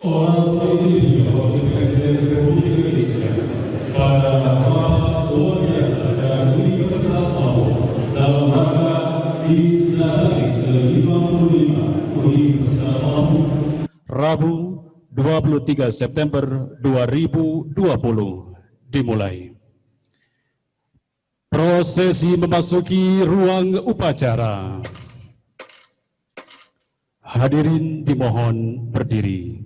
Orasi ini Wakil Presiden Republik Indonesia pada rapat luar biasa secara Universitas Lampung dalam rangka Inisiatif ke-55 Universitas Lampung Rabu 23 September 2020 dimulai. Prosesi memasuki ruang upacara. Hadirin dimohon berdiri.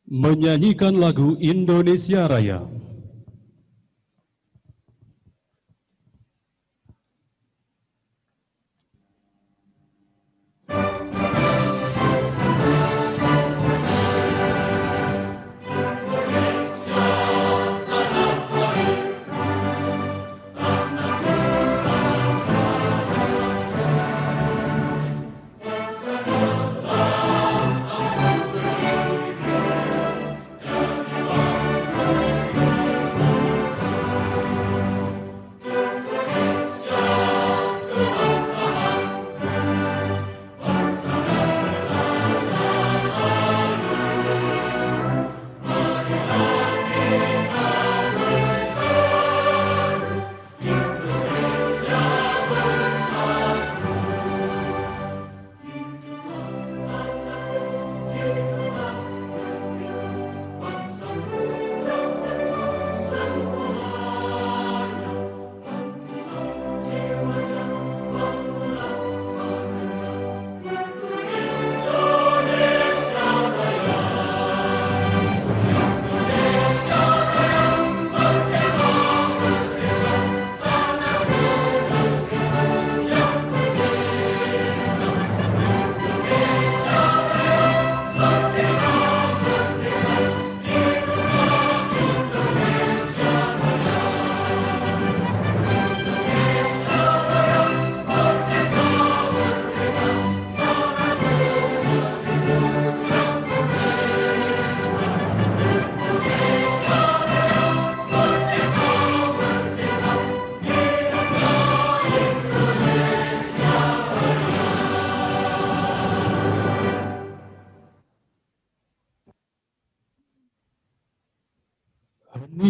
Menyanyikan lagu Indonesia Raya.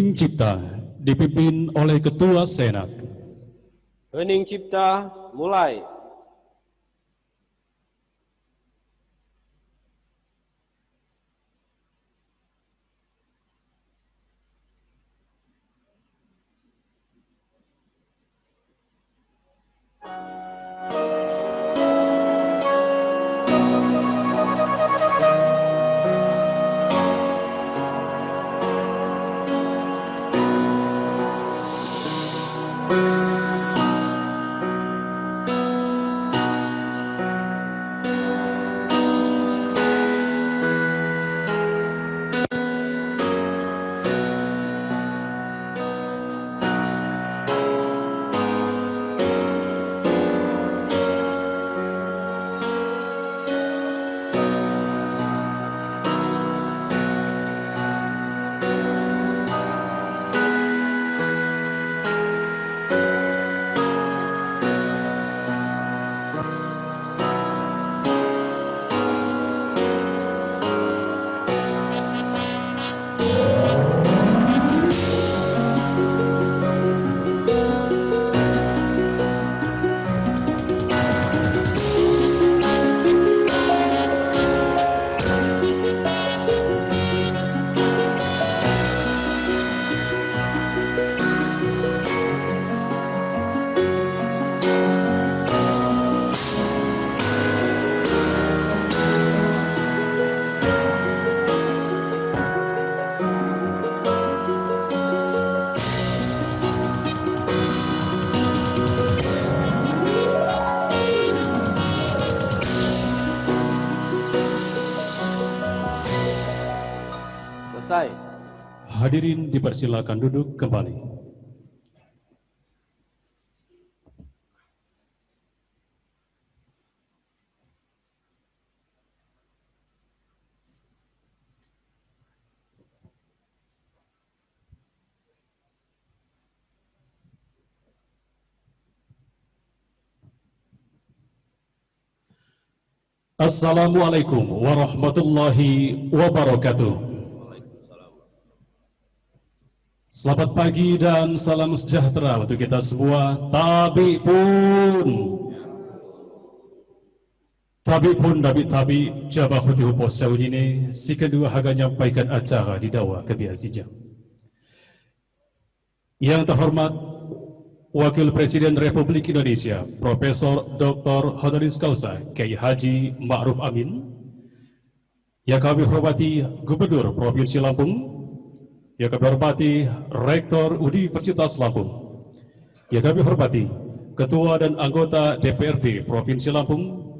Hening Cipta dipimpin oleh Ketua Senat. Hening Cipta, mulai. selesai. Hadirin dipersilakan duduk kembali. Assalamualaikum warahmatullahi wabarakatuh. Selamat pagi dan salam sejahtera untuk kita semua. Tabi tabi jabah putih upos jauh ini si kedua haga nyampaikan acara di dawa kebiasaan. Yang terhormat Wakil Presiden Republik Indonesia, Profesor Dr. Honoris Causa Kiai Haji Ma'ruf Amin, yang kami hormati Gubernur Provinsi Lampung, yang kami hormati Rektor Universitas Lampung, yang kami hormati Ketua dan anggota DPRD Provinsi Lampung,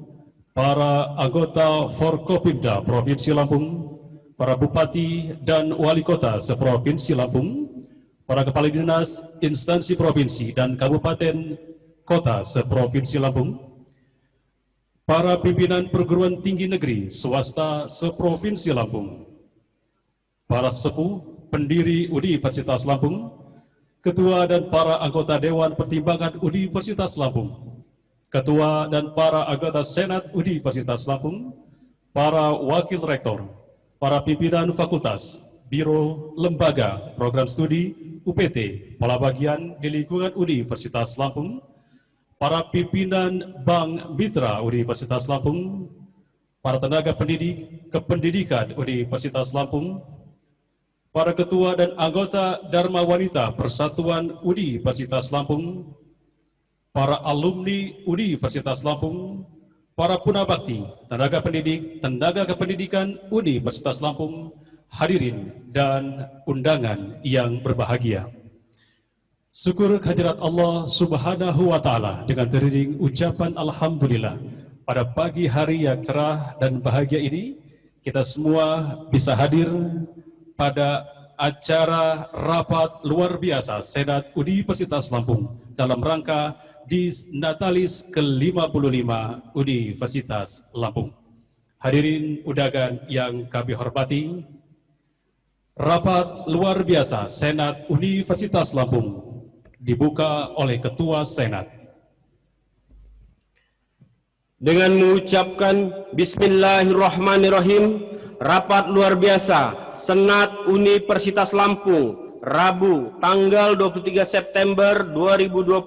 para anggota Forkopimda Provinsi Lampung, para Bupati dan Wali Kota seprovinsi Lampung, para kepala dinas, instansi provinsi dan kabupaten kota seprovinsi Lampung, para pimpinan perguruan tinggi negeri swasta seprovinsi Lampung, para sepuh pendiri Universitas Lampung, ketua dan para anggota Dewan Pertimbangan Universitas Lampung, ketua dan para anggota Senat Universitas Lampung, para wakil rektor, para pimpinan fakultas, biro, lembaga, program studi, UPT, kepala bagian di lingkungan Universitas Lampung, para pimpinan Bank Mitra Universitas Lampung, para tenaga pendidik kependidikan Universitas Lampung, para ketua dan anggota Dharma Wanita Persatuan Universitas Lampung, para alumni Universitas Lampung, para punabakti, tenaga pendidik, tenaga kependidikan Universitas Lampung, hadirin dan undangan yang berbahagia. Syukur kehadirat Allah Subhanahu wa Ta'ala dengan teriring ucapan Alhamdulillah. Pada pagi hari yang cerah dan bahagia ini, kita semua bisa hadir pada acara rapat luar biasa Senat Universitas Lampung dalam rangka Disnatalis ke-55 Universitas Lampung. Hadirin undangan yang kami hormati, rapat luar biasa Senat Universitas Lampung dibuka oleh Ketua Senat. Dengan mengucapkan Bismillahirrahmanirrahim, rapat luar biasa Senat Universitas Lampung, Rabu, tanggal 23 September 2020,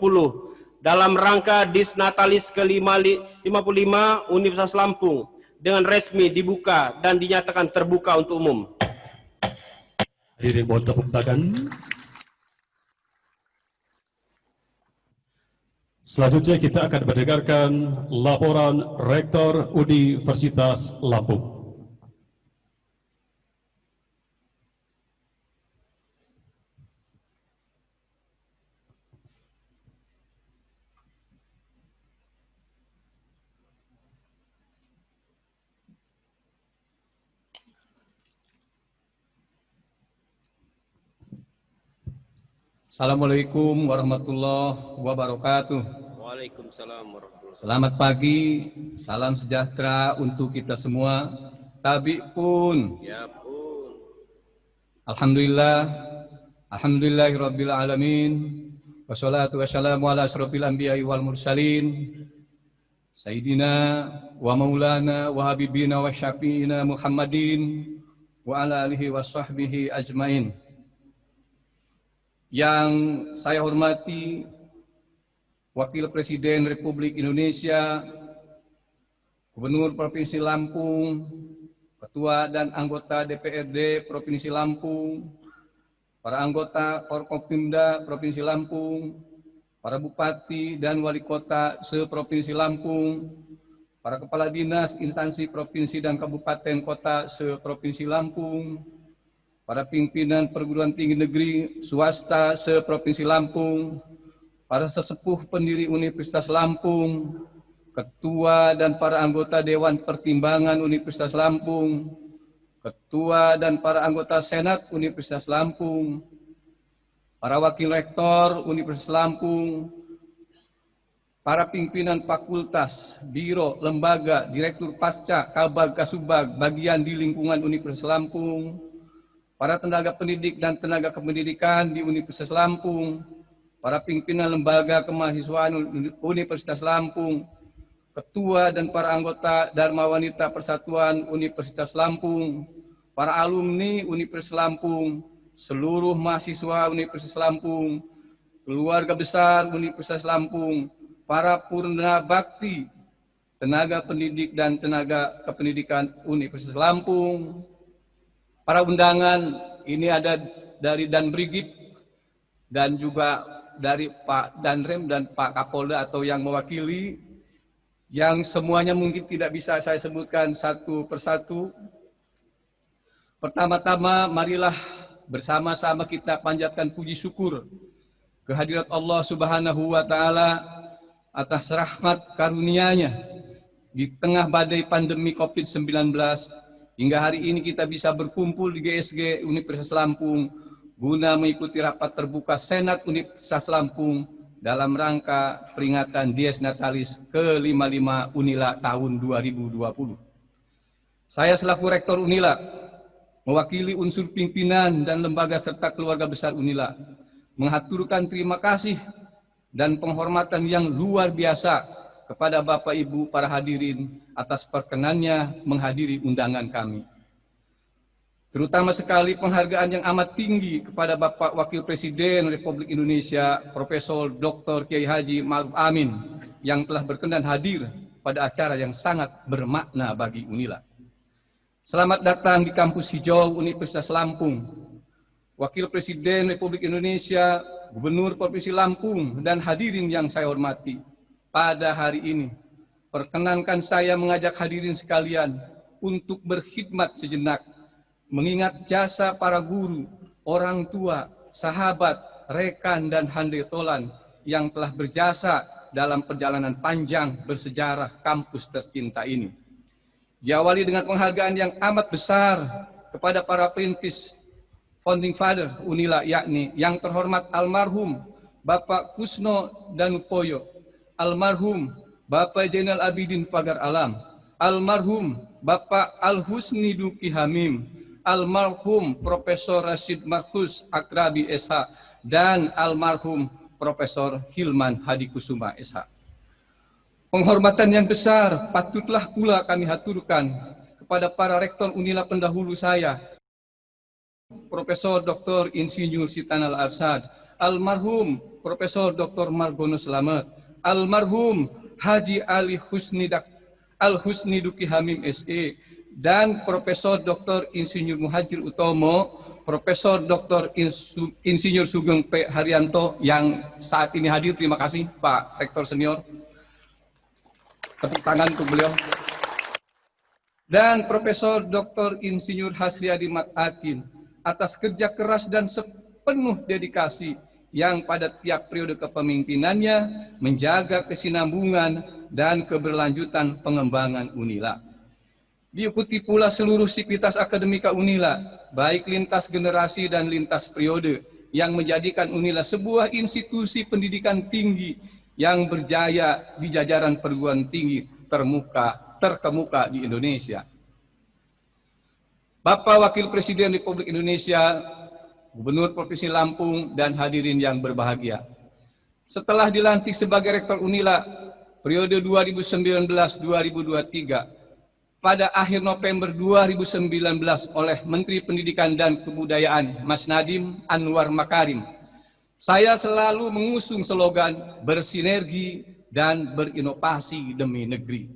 dalam rangka Disnatalis ke-55 Universitas Lampung, dengan resmi dibuka dan dinyatakan terbuka untuk umum. Hadirin mohon tepuk tangan. Selanjutnya kita akan mendengarkan laporan Rektor Universitas Lampung. Assalamualaikum warahmatullahi wabarakatuh. Waalaikumsalam warahmatullahi wabarakatuh. Selamat pagi, salam sejahtera untuk kita semua. Tabi pun. Ya pun. Alhamdulillah, alhamdulillahirabbil alamin. Wassalatu wassalamu ala asrofil anbiya'i wal mursalin. Sayyidina wa maulana wa habibina wa syafi'ina Muhammadin wa ala alihi wa sahbihi ajmain. Yang saya hormati Wakil Presiden Republik Indonesia, Gubernur Provinsi Lampung, Ketua dan anggota DPRD Provinsi Lampung, para anggota Forkopimda Provinsi Lampung, para Bupati dan Wali Kota se-Provinsi Lampung, para Kepala Dinas Instansi Provinsi dan Kabupaten Kota se-Provinsi Lampung, para pimpinan perguruan tinggi negeri swasta se-Provinsi Lampung, para sesepuh pendiri Universitas Lampung, ketua dan para anggota Dewan Pertimbangan Universitas Lampung, Ketua dan para anggota Senat Universitas Lampung, para wakil rektor Universitas Lampung, para pimpinan fakultas, biro, lembaga, direktur pasca, kabag, kasubag, bagian di lingkungan Universitas Lampung, para tenaga pendidik dan tenaga kependidikan di Universitas Lampung, para pimpinan lembaga kemahasiswaan Universitas Lampung, ketua dan para anggota Dharma Wanita Persatuan Universitas Lampung, para alumni Universitas Lampung, seluruh mahasiswa Universitas Lampung, keluarga besar Universitas Lampung, para purna bakti, tenaga pendidik dan tenaga kependidikan Universitas Lampung, para undangan, ini ada dari Dan Brigit dan juga dari Pak Danrem dan Pak Kapolda atau yang mewakili, yang semuanya mungkin tidak bisa saya sebutkan satu persatu. Pertama-tama marilah bersama-sama kita panjatkan puji syukur kehadirat Allah Subhanahu wa Ta'ala atas rahmat karunia-Nya di tengah badai pandemi COVID-19 hingga hari ini kita bisa berkumpul di GSG Universitas Lampung guna mengikuti rapat terbuka Senat Universitas Lampung dalam rangka peringatan Dies Natalis ke-55 Unila tahun 2020. Saya selaku Rektor Unila, mewakili unsur pimpinan dan lembaga serta keluarga besar Unila, menghaturkan terima kasih dan penghormatan yang luar biasa kepada Bapak Ibu para hadirin atas perkenannya menghadiri undangan kami. Terutama sekali penghargaan yang amat tinggi kepada Bapak Wakil Presiden Republik Indonesia, Profesor Dr. Kiai Haji Ma'ruf Amin, yang telah berkenan hadir pada acara yang sangat bermakna bagi Unila. Selamat datang di Kampus Hijau Universitas Lampung. Wakil Presiden Republik Indonesia, Gubernur Provinsi Lampung, dan hadirin yang saya hormati, pada hari ini, perkenankan saya mengajak hadirin sekalian untuk berkhidmat sejenak, mengingat jasa para guru, orang tua, sahabat, rekan, dan handai tolan yang telah berjasa dalam perjalanan panjang bersejarah kampus tercinta ini. Diawali dengan penghargaan yang amat besar kepada para perintis founding father Unila, yakni yang terhormat almarhum Bapak Kusno Danupoyo, almarhum Bapak Zainal Abidin Pagar Alam, almarhum Bapak Al-Husni Duki Hamim, almarhum Profesor Rashid Markus Akrabi SH, dan almarhum Profesor Hilman Hadikusuma SH. Penghormatan yang besar patutlah pula kami haturkan kepada para rektor Unila pendahulu saya, Profesor Dr. Insinyur Sitanal Arsad, almarhum Profesor Dr. Margono Slamet, almarhum Haji Ali Al-Husni Duki Hamim SE, dan Profesor Dr. Insinyur Muhajir Utomo, Profesor Dr. Insinyur Sugeng P. Haryanto yang saat ini hadir. Terima kasih Pak Rektor Senior. Tepuk tangan untuk beliau. Dan Profesor Dr. Insinyur Hasriadi Matakin atas kerja keras dan sepenuh dedikasi yang pada tiap periode kepemimpinannya menjaga kesinambungan dan keberlanjutan pengembangan Unila. Diikuti pula seluruh sivitas akademika Unila, baik lintas generasi dan lintas periode, yang menjadikan Unila sebuah institusi pendidikan tinggi yang berjaya di jajaran perguruan tinggi terkemuka di Indonesia. Bapak Wakil Presiden Republik Indonesia, Gubernur Provinsi Lampung, dan hadirin yang berbahagia. Setelah dilantik sebagai Rektor Unila periode 2019-2023, pada akhir November 2019 oleh Menteri Pendidikan dan Kebudayaan Mas Nadiem Anwar Makarim, saya selalu mengusung slogan bersinergi dan berinovasi demi negeri.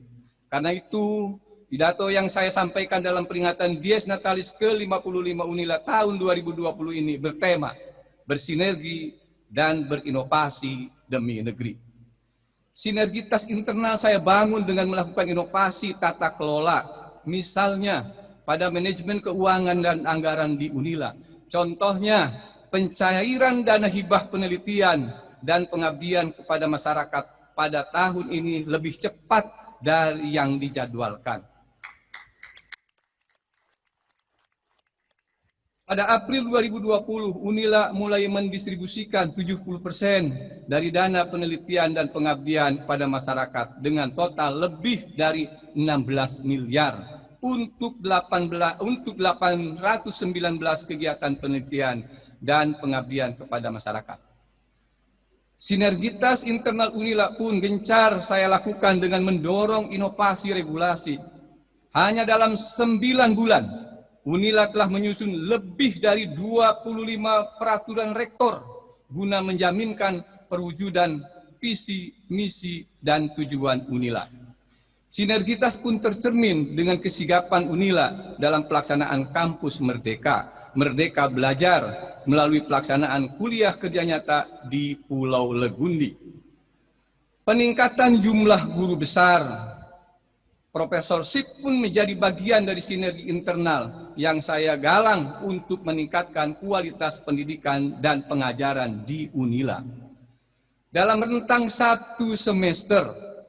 Karena itu, pidato yang saya sampaikan dalam peringatan Dies Natalis ke-55 Unila tahun 2020 ini bertema bersinergi dan berinovasi demi negeri. Sinergitas internal saya bangun dengan melakukan inovasi tata kelola, misalnya pada manajemen keuangan dan anggaran di Unila. Contohnya, pencairan dana hibah penelitian dan pengabdian kepada masyarakat pada tahun ini lebih cepat dari yang dijadwalkan. Pada April 2020, UNILA mulai mendistribusikan 70% dari dana penelitian dan pengabdian pada masyarakat dengan total lebih dari 16 miliar untuk 819 kegiatan penelitian dan pengabdian kepada masyarakat. Sinergitas internal UNILA pun gencar saya lakukan dengan mendorong inovasi regulasi. Hanya dalam 9 bulan, UNILA telah menyusun lebih dari 25 peraturan rektor guna menjaminkan perwujudan visi, misi, dan tujuan UNILA. Sinergitas pun tercermin dengan kesigapan UNILA dalam pelaksanaan kampus Merdeka, Merdeka Belajar, melalui pelaksanaan kuliah kerja nyata di Pulau Legundi. Peningkatan jumlah guru besar, profesorship pun menjadi bagian dari sinergi internal yang saya galang untuk meningkatkan kualitas pendidikan dan pengajaran di UNILA. Dalam rentang 1 semester,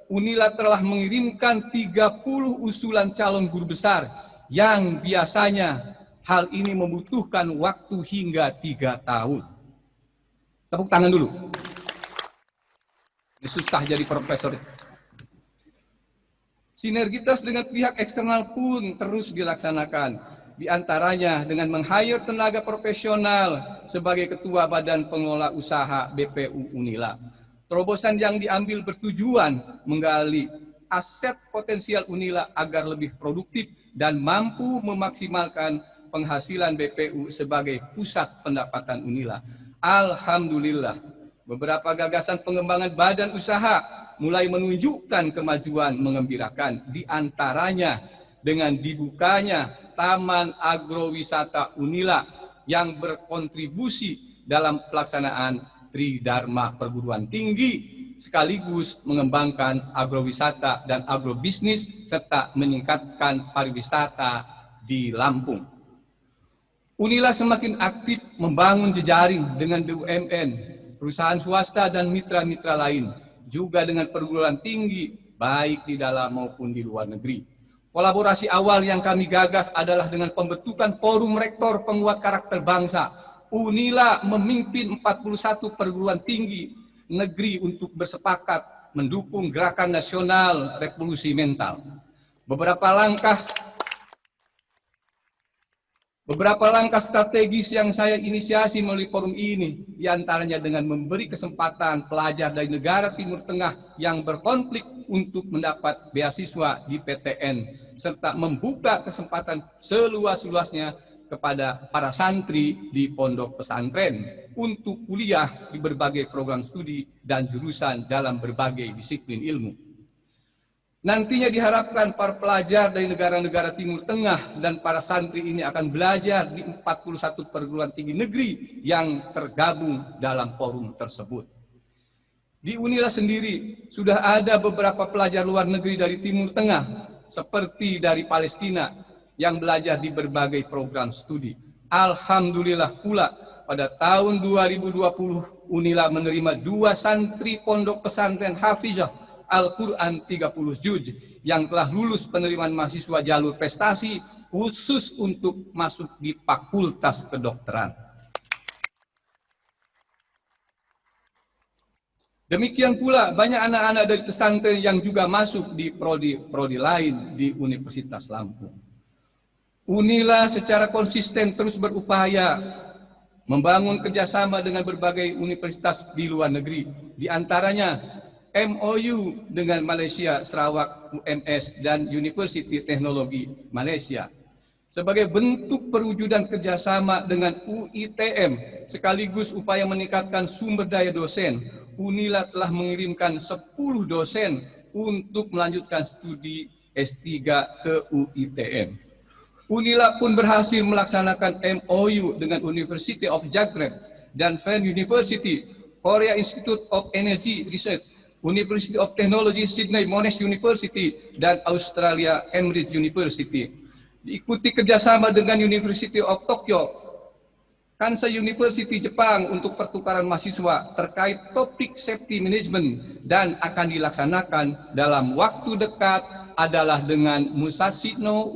UNILA telah mengirimkan 30 usulan calon guru besar yang biasanya hal ini membutuhkan waktu hingga 3 tahun. Tepuk tangan dulu. Ini susah jadi profesor. Sinergitas dengan pihak eksternal pun terus dilaksanakan, di antaranya dengan meng-hire tenaga profesional sebagai Ketua Badan Pengelola Usaha BPU UNILA. Terobosan yang diambil bertujuan menggali aset potensial UNILA agar lebih produktif dan mampu memaksimalkan penghasilan BPU sebagai pusat pendapatan UNILA. Alhamdulillah, beberapa gagasan pengembangan badan usaha mulai menunjukkan kemajuan mengembirakan, di antaranya dengan dibukanya Taman Agrowisata UNILA yang berkontribusi dalam pelaksanaan Tridharma Perguruan Tinggi sekaligus mengembangkan agrowisata dan agrobisnis serta meningkatkan pariwisata di Lampung. UNILA semakin aktif membangun jejaring dengan BUMN, perusahaan swasta dan mitra-mitra lain, juga dengan perguruan tinggi baik di dalam maupun di luar negeri. Kolaborasi awal yang kami gagas adalah dengan pembentukan Forum Rektor Penguat Karakter Bangsa. UNILA memimpin 41 perguruan tinggi negeri untuk bersepakat mendukung gerakan nasional revolusi mental. Beberapa langkah strategis yang saya inisiasi melalui forum ini, diantaranya dengan memberi kesempatan pelajar dari negara Timur Tengah yang berkonflik untuk mendapat beasiswa di PTN, serta membuka kesempatan seluas-luasnya kepada para santri di pondok pesantren untuk kuliah di berbagai program studi dan jurusan dalam berbagai disiplin ilmu. Nantinya diharapkan para pelajar dari negara-negara Timur Tengah dan para santri ini akan belajar di 41 perguruan tinggi negeri yang tergabung dalam forum tersebut. Di UNILA sendiri sudah ada beberapa pelajar luar negeri dari Timur Tengah seperti dari Palestina yang belajar di berbagai program studi. Alhamdulillah pula pada tahun 2020 UNILA menerima 2 santri pondok pesantren Hafizah Al-Quran 30 juz yang telah lulus penerimaan mahasiswa jalur prestasi khusus untuk masuk di fakultas kedokteran. Demikian pula banyak anak-anak dari pesantren yang juga masuk di prodi lain di Universitas Lampung. UNILA secara konsisten terus berupaya membangun kerjasama dengan berbagai universitas di luar negeri, di antaranya MOU dengan Malaysia, Sarawak, UMS, dan Universiti Teknologi Malaysia. Sebagai bentuk perwujudan kerjasama dengan UITM, sekaligus upaya meningkatkan sumber daya dosen, UNILA telah mengirimkan 10 dosen untuk melanjutkan studi S3 ke UITM. UNILA pun berhasil melaksanakan MOU dengan University of Zagreb dan Van University, Korea Institute of Energy Research, University of Technology Sydney Monash University, dan Australia Cambridge University. Diikuti kerjasama dengan University of Tokyo, Kansai University Jepang untuk pertukaran mahasiswa terkait topik safety management, dan akan dilaksanakan dalam waktu dekat adalah dengan Musashino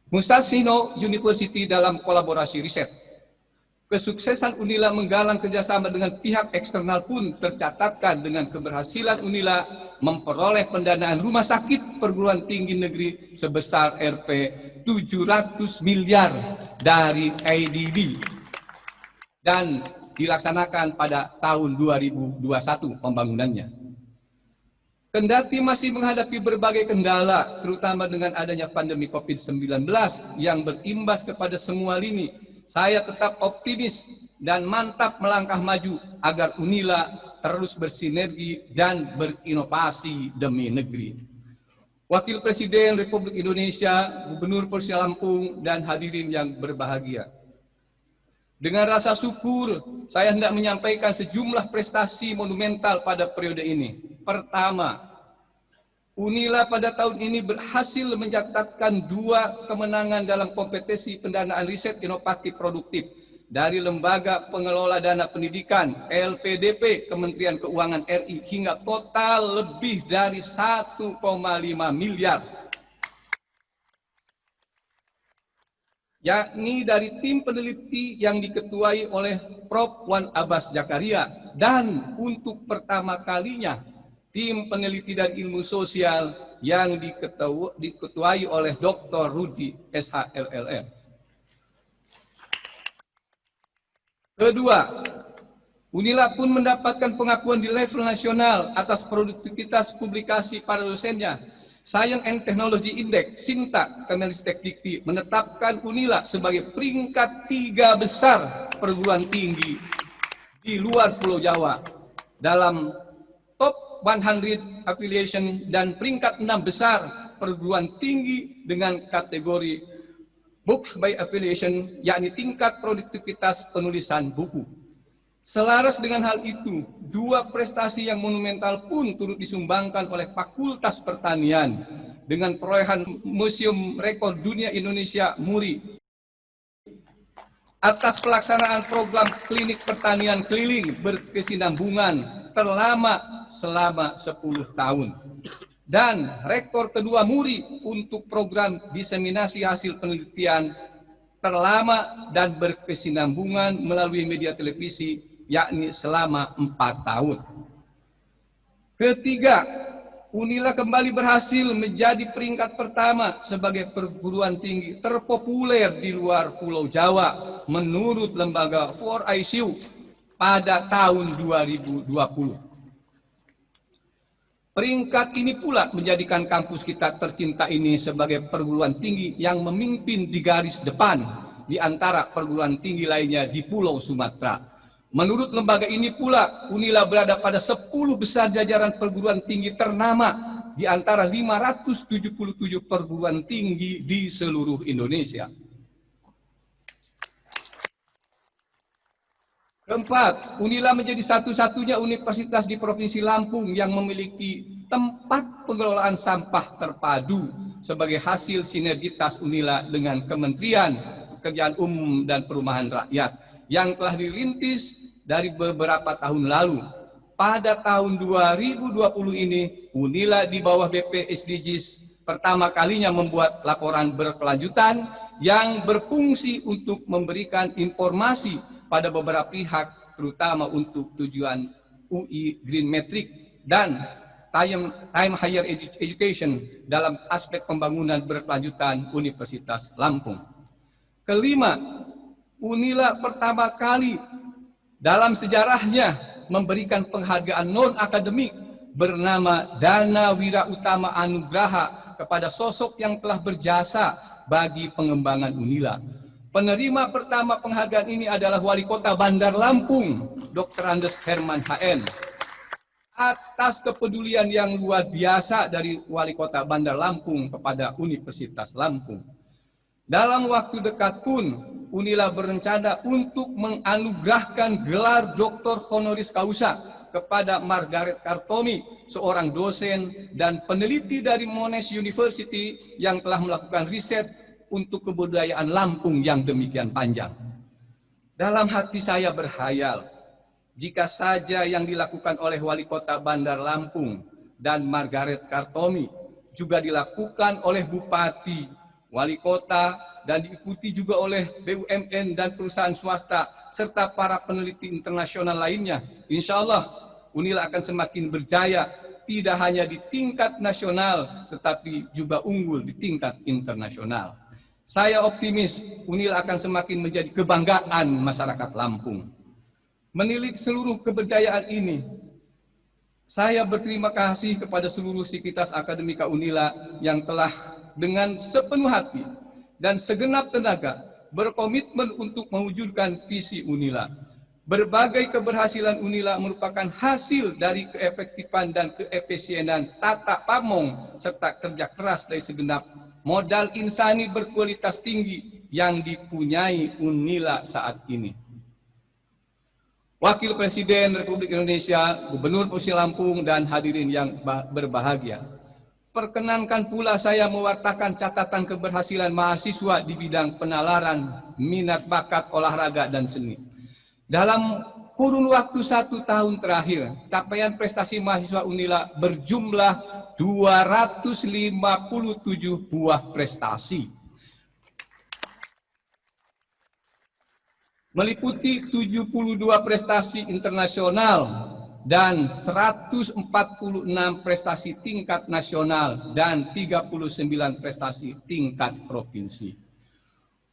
Musashino University dalam kolaborasi riset. Kesuksesan UNILA menggalang kerjasama dengan pihak eksternal pun tercatatkan dengan keberhasilan UNILA memperoleh pendanaan rumah sakit perguruan tinggi negeri sebesar Rp 700 miliar dari ADB dan dilaksanakan pada tahun 2021 pembangunannya. Kendati masih menghadapi berbagai kendala, terutama dengan adanya pandemi COVID-19 yang berimbas kepada semua lini, saya tetap optimis dan mantap melangkah maju agar UNILA terus bersinergi dan berinovasi demi negeri. Wakil Presiden Republik Indonesia, Gubernur Provinsi Lampung, dan hadirin yang berbahagia. Dengan rasa syukur, saya hendak menyampaikan sejumlah prestasi monumental pada periode ini. Pertama, UNILA pada tahun ini berhasil mencatatkan 2 kemenangan dalam kompetisi pendanaan riset inovatif produktif dari Lembaga Pengelola Dana Pendidikan LPDP Kementerian Keuangan RI hingga total lebih dari 1,5 miliar. Yakni dari tim peneliti yang diketuai oleh Prof. Wan Abbas Jakaria dan untuk pertama kalinya tim peneliti dan ilmu sosial yang diketuai oleh Dr. Rudi SHLLM. Kedua, UNILA pun mendapatkan pengakuan di level nasional atas produktivitas publikasi para dosennya. Science and Technology Index, SINTA, Kemenristek Dikti, menetapkan UNILA sebagai peringkat 3 besar perguruan tinggi di luar Pulau Jawa dalam top 100 affiliation dan peringkat 6 besar perguruan tinggi dengan kategori book by affiliation, yakni tingkat produktivitas penulisan buku. Selaras dengan hal itu, 2 prestasi yang monumental pun turut disumbangkan oleh Fakultas Pertanian dengan perolehan Museum Rekor Dunia Indonesia MURI atas pelaksanaan program klinik pertanian keliling berkesinambungan terlama selama 10 tahun. Dan rekor kedua MURI untuk program diseminasi hasil penelitian terlama dan berkesinambungan melalui media televisi, yakni selama 4 tahun. Ketiga, UNILA kembali berhasil menjadi peringkat pertama sebagai perguruan tinggi terpopuler di luar Pulau Jawa menurut lembaga 4ICU pada tahun 2020. Peringkat ini pula menjadikan kampus kita tercinta ini sebagai perguruan tinggi yang memimpin di garis depan di antara perguruan tinggi lainnya di Pulau Sumatera. Menurut lembaga ini pula, UNILA berada pada 10 besar jajaran perguruan tinggi ternama di antara 577 perguruan tinggi di seluruh Indonesia. Keempat, UNILA menjadi satu-satunya universitas di Provinsi Lampung yang memiliki tempat pengelolaan sampah terpadu sebagai hasil sinergitas UNILA dengan Kementerian Pekerjaan Umum dan Perumahan Rakyat yang telah dirintis dari beberapa tahun lalu. Pada tahun 2020 ini, UNILA di bawah BP SDGs pertama kalinya membuat laporan berkelanjutan yang berfungsi untuk memberikan informasi pada beberapa pihak, terutama untuk tujuan UI Green Metric dan Time Higher Education dalam aspek pembangunan berkelanjutan Universitas Lampung. Kelima, UNILA pertama kali dalam sejarahnya memberikan penghargaan non-akademik bernama Dana Wira Utama Anugraha kepada sosok yang telah berjasa bagi pengembangan UNILA. Penerima pertama penghargaan ini adalah Wali Kota Bandar Lampung, Dr. Andes Herman HN. Atas kepedulian yang luar biasa dari Wali Kota Bandar Lampung kepada Universitas Lampung. Dalam waktu dekat pun, UNILA berencana untuk menganugerahkan gelar Dr. Honoris Causa kepada Margaret Kartomi, seorang dosen dan peneliti dari Monash University yang telah melakukan riset untuk kebudayaan Lampung yang demikian panjang. Dalam hati saya berhayal, jika saja yang dilakukan oleh Wali Kota Bandar Lampung dan Margaret Kartomi juga dilakukan oleh Bupati, wali kota, dan diikuti juga oleh BUMN dan perusahaan swasta, serta para peneliti internasional lainnya. Insya Allah, UNILA akan semakin berjaya, tidak hanya di tingkat nasional, tetapi juga unggul di tingkat internasional. Saya optimis UNILA akan semakin menjadi kebanggaan masyarakat Lampung. Menilik seluruh keberjayaan ini, saya berterima kasih kepada seluruh sivitas akademika UNILA yang telah dengan sepenuh hati dan segenap tenaga berkomitmen untuk mewujudkan visi UNILA. Berbagai keberhasilan UNILA merupakan hasil dari keefektifan dan keefisienan tata pamong serta kerja keras dari segenap modal insani berkualitas tinggi yang dipunyai UNILA saat ini. Wakil Presiden Republik Indonesia, Gubernur Provinsi Lampung, dan hadirin yang berbahagia, perkenankan pula saya mewartakan catatan keberhasilan mahasiswa di bidang penalaran minat bakat olahraga dan seni. Dalam kurun waktu 1 tahun terakhir, capaian prestasi mahasiswa UNILA berjumlah 257 buah prestasi, meliputi 72 prestasi internasional dan 146 prestasi tingkat nasional dan 39 prestasi tingkat provinsi.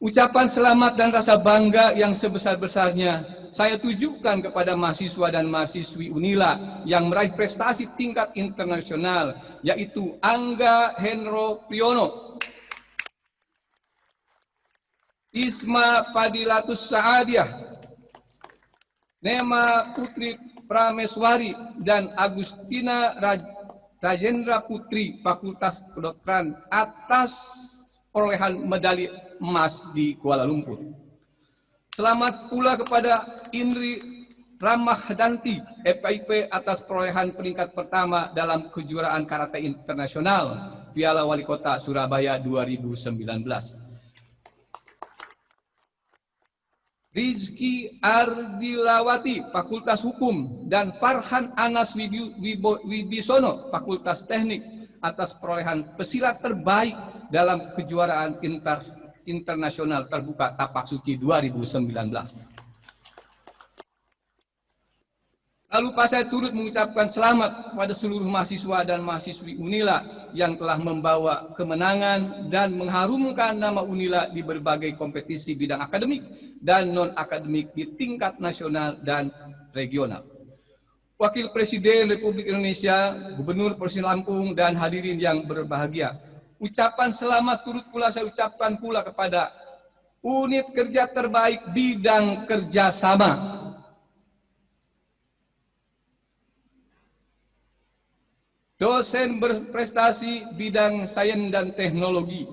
Ucapan selamat dan rasa bangga yang sebesar-besarnya saya tujukan kepada mahasiswa dan mahasiswi UNILA yang meraih prestasi tingkat internasional, yaitu Angga Henro Priyono, Isma Fadilatus Saadiah, Nema Putri Prameswari, dan Agustina Rajendra Putri, Fakultas Kedokteran, atas perolehan medali emas di Kuala Lumpur. Selamat pula kepada Indri Ramahdanti, FIP, atas perolehan peringkat pertama dalam kejuaraan karate internasional Piala Wali Kota Surabaya 2019. Rizky Ardilawati, Fakultas Hukum, dan Farhan Anas Wibisono, Fakultas Teknik, atas perolehan pesilat terbaik dalam kejuaraan internasional terbuka Tapak Suci 2019. Lalu saya turut mengucapkan selamat kepada seluruh mahasiswa dan mahasiswi UNILA yang telah membawa kemenangan dan mengharumkan nama UNILA di berbagai kompetisi bidang akademik dan non-akademik di tingkat nasional dan regional. Wakil Presiden Republik Indonesia, Gubernur Provinsi Lampung, dan hadirin yang berbahagia, ucapan selamat turut pula saya ucapkan pula kepada unit kerja terbaik bidang kerjasama, dosen berprestasi bidang sains dan teknologi,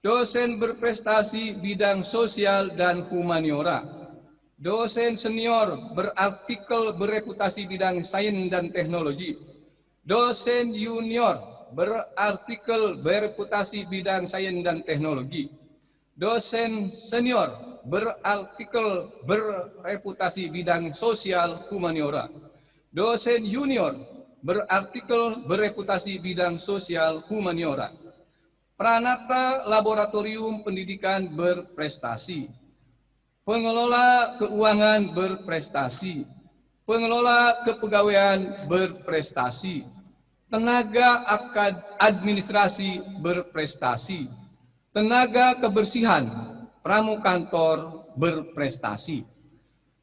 dosen berprestasi bidang sosial dan humaniora, dosen senior berartikel bereputasi bidang sains dan teknologi, dosen junior berartikel bereputasi bidang sains dan teknologi, dosen senior berartikel bereputasi bidang sosial humaniora, dosen junior berartikel bereputasi bidang sosial humaniora, Pranata Laboratorium Pendidikan berprestasi, pengelola keuangan berprestasi, pengelola kepegawaian berprestasi, tenaga administrasi berprestasi, tenaga kebersihan pramukantor berprestasi.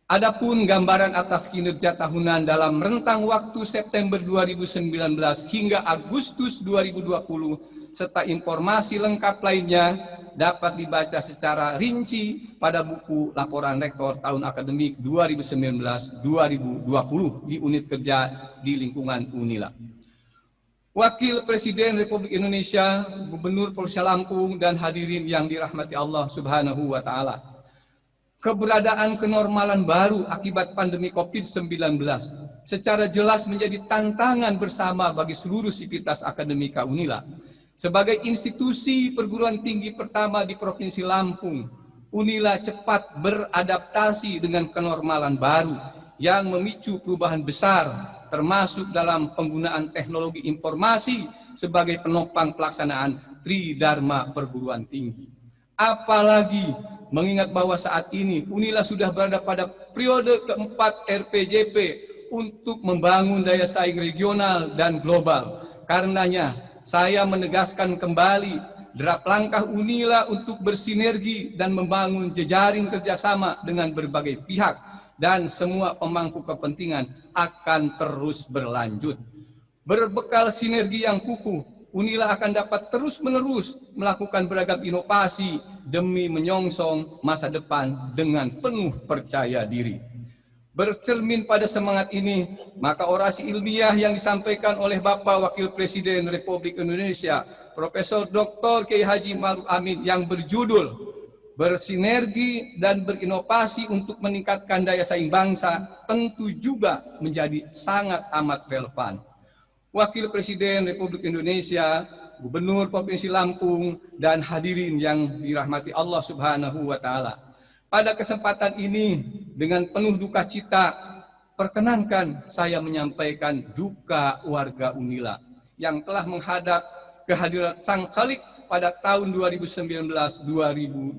Adapun gambaran atas kinerja tahunan dalam rentang waktu September 2019 hingga Agustus 2020 serta informasi lengkap lainnya dapat dibaca secara rinci pada buku Laporan Rektor tahun akademik 2019-2020 di unit kerja di lingkungan UNILA. Wakil Presiden Republik Indonesia, Gubernur Provinsi Lampung, dan hadirin yang dirahmati Allah Subhanahu wa Ta'ala. Keberadaan kenormalan baru akibat pandemi COVID-19 secara jelas menjadi tantangan bersama bagi seluruh sivitas akademika UNILA. Sebagai institusi perguruan tinggi pertama di Provinsi Lampung, UNILA cepat beradaptasi dengan kenormalan baru yang memicu perubahan besar, termasuk dalam penggunaan teknologi informasi sebagai penopang pelaksanaan Tridharma Perguruan Tinggi. Apalagi mengingat bahwa saat ini UNILA sudah berada pada periode keempat RPJP untuk membangun daya saing regional dan global. Karenanya, saya menegaskan kembali draft langkah UNILA untuk bersinergi dan membangun jejaring kerjasama dengan berbagai pihak dan semua pemangku kepentingan akan terus berlanjut. Berbekal sinergi yang kukuh, UNILA akan dapat terus-menerus melakukan beragam inovasi demi menyongsong masa depan dengan penuh percaya diri. Bercermin pada semangat ini, maka orasi ilmiah yang disampaikan oleh Bapak Wakil Presiden Republik Indonesia, Profesor Dr. Kiai Haji Ma'ruf Amin yang berjudul Bersinergi dan Berinovasi untuk Meningkatkan Daya Saing Bangsa tentu juga menjadi sangat amat relevan. Wakil Presiden Republik Indonesia, Gubernur Provinsi Lampung, dan hadirin yang dirahmati Allah Subhanahu wa Ta'ala. Pada kesempatan ini, dengan penuh duka cita, perkenankan saya menyampaikan duka warga UNILA yang telah menghadap kehadiran Sang Khalik pada tahun 2019-2020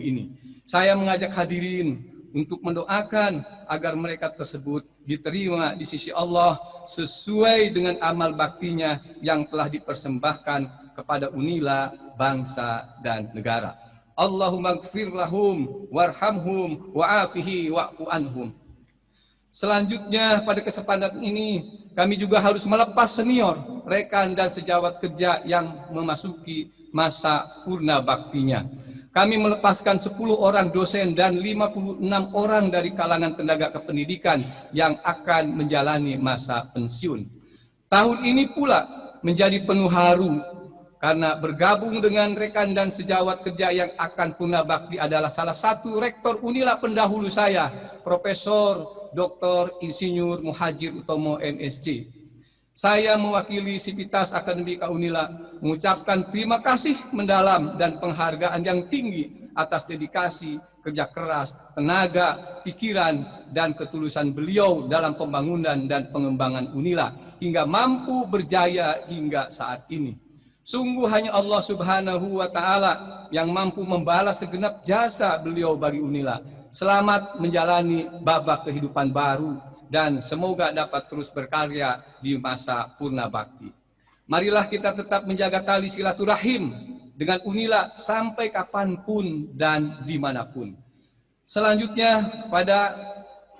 ini. Saya mengajak hadirin untuk mendoakan agar mereka tersebut diterima di sisi Allah sesuai dengan amal baktinya yang telah dipersembahkan kepada UNILA, bangsa, dan negara. Allahumma gfir lahum warhamhum wa'afihi wa'fu anhum. Selanjutnya pada kesempatan ini kami juga harus melepas senior, rekan, dan sejawat kerja yang memasuki masa purna baktinya. Kami melepaskan 10 orang dosen dan 56 orang dari kalangan tenaga kependidikan yang akan menjalani masa pensiun. Tahun ini pula menjadi penuh haru karena bergabung dengan rekan dan sejawat kerja yang akan purna bakti adalah salah satu rektor UNILA pendahulu saya, Profesor Dr. Insinyur Muhajir Utomo MSc. Saya mewakili Sivitas Akademika UNILA mengucapkan terima kasih mendalam dan penghargaan yang tinggi atas dedikasi, kerja keras, tenaga, pikiran, dan ketulusan beliau dalam pembangunan dan pengembangan UNILA hingga mampu berjaya hingga saat ini. Sungguh hanya Allah Subhanahu wa Ta'ala yang mampu membalas segenap jasa beliau bagi UNILA. Selamat menjalani babak kehidupan baru dan semoga dapat terus berkarya di masa purna bakti. Marilah kita tetap menjaga tali silaturahim dengan UNILA sampai kapanpun dan dimanapun. Selanjutnya pada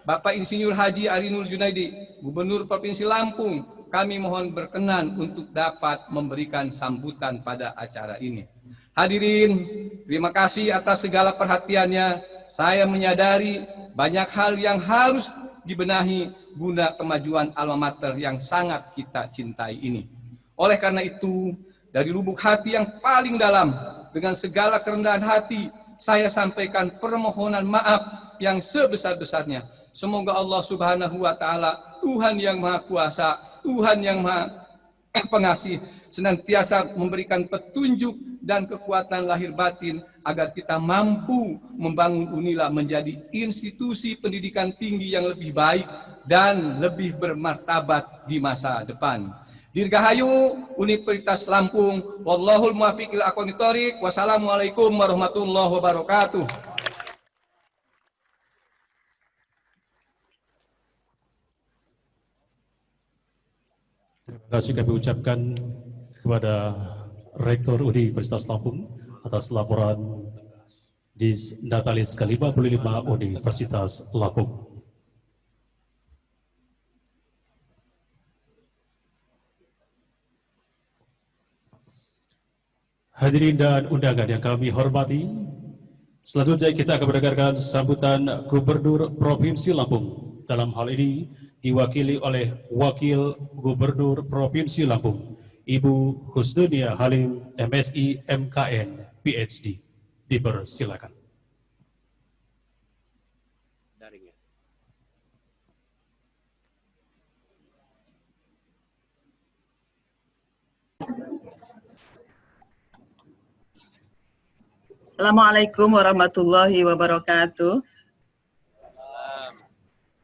Bapak Insinyur Haji Arinul Junaidi, Gubernur Provinsi Lampung, kami mohon berkenan untuk dapat memberikan sambutan pada acara ini. Hadirin, terima kasih atas segala perhatiannya. Saya menyadari banyak hal yang harus dibenahi guna kemajuan alma mater yang sangat kita cintai ini. Oleh karena itu, dari lubuk hati yang paling dalam, dengan segala kerendahan hati, saya sampaikan permohonan maaf yang sebesar-besarnya. Semoga Allah Subhanahu wa Ta'ala, Tuhan yang Maha Kuasa, Tuhan yang Maha Pengasih, senantiasa memberikan petunjuk dan kekuatan lahir batin agar kita mampu membangun UNILA menjadi institusi pendidikan tinggi yang lebih baik dan lebih bermartabat di masa depan. Dirgahayu Universitas Lampung, wallahul muwaffiq ila aqwamit thoriq. Wassalamualaikum warahmatullahi wabarakatuh. Terima kasih kami ucapkan kepada Rektor Universitas Lampung atas laporan Disnatalis ke-55 Universitas Lampung. Hadirin dan undangan yang kami hormati, selanjutnya kita akan mendengarkan sambutan Gubernur Provinsi Lampung. Dalam hal ini diwakili oleh Wakil Gubernur Provinsi Lampung, Ibu Husnudia Halim, MSI, MKN, PhD. Dipersilakan. Assalamualaikum warahmatullahi wabarakatuh.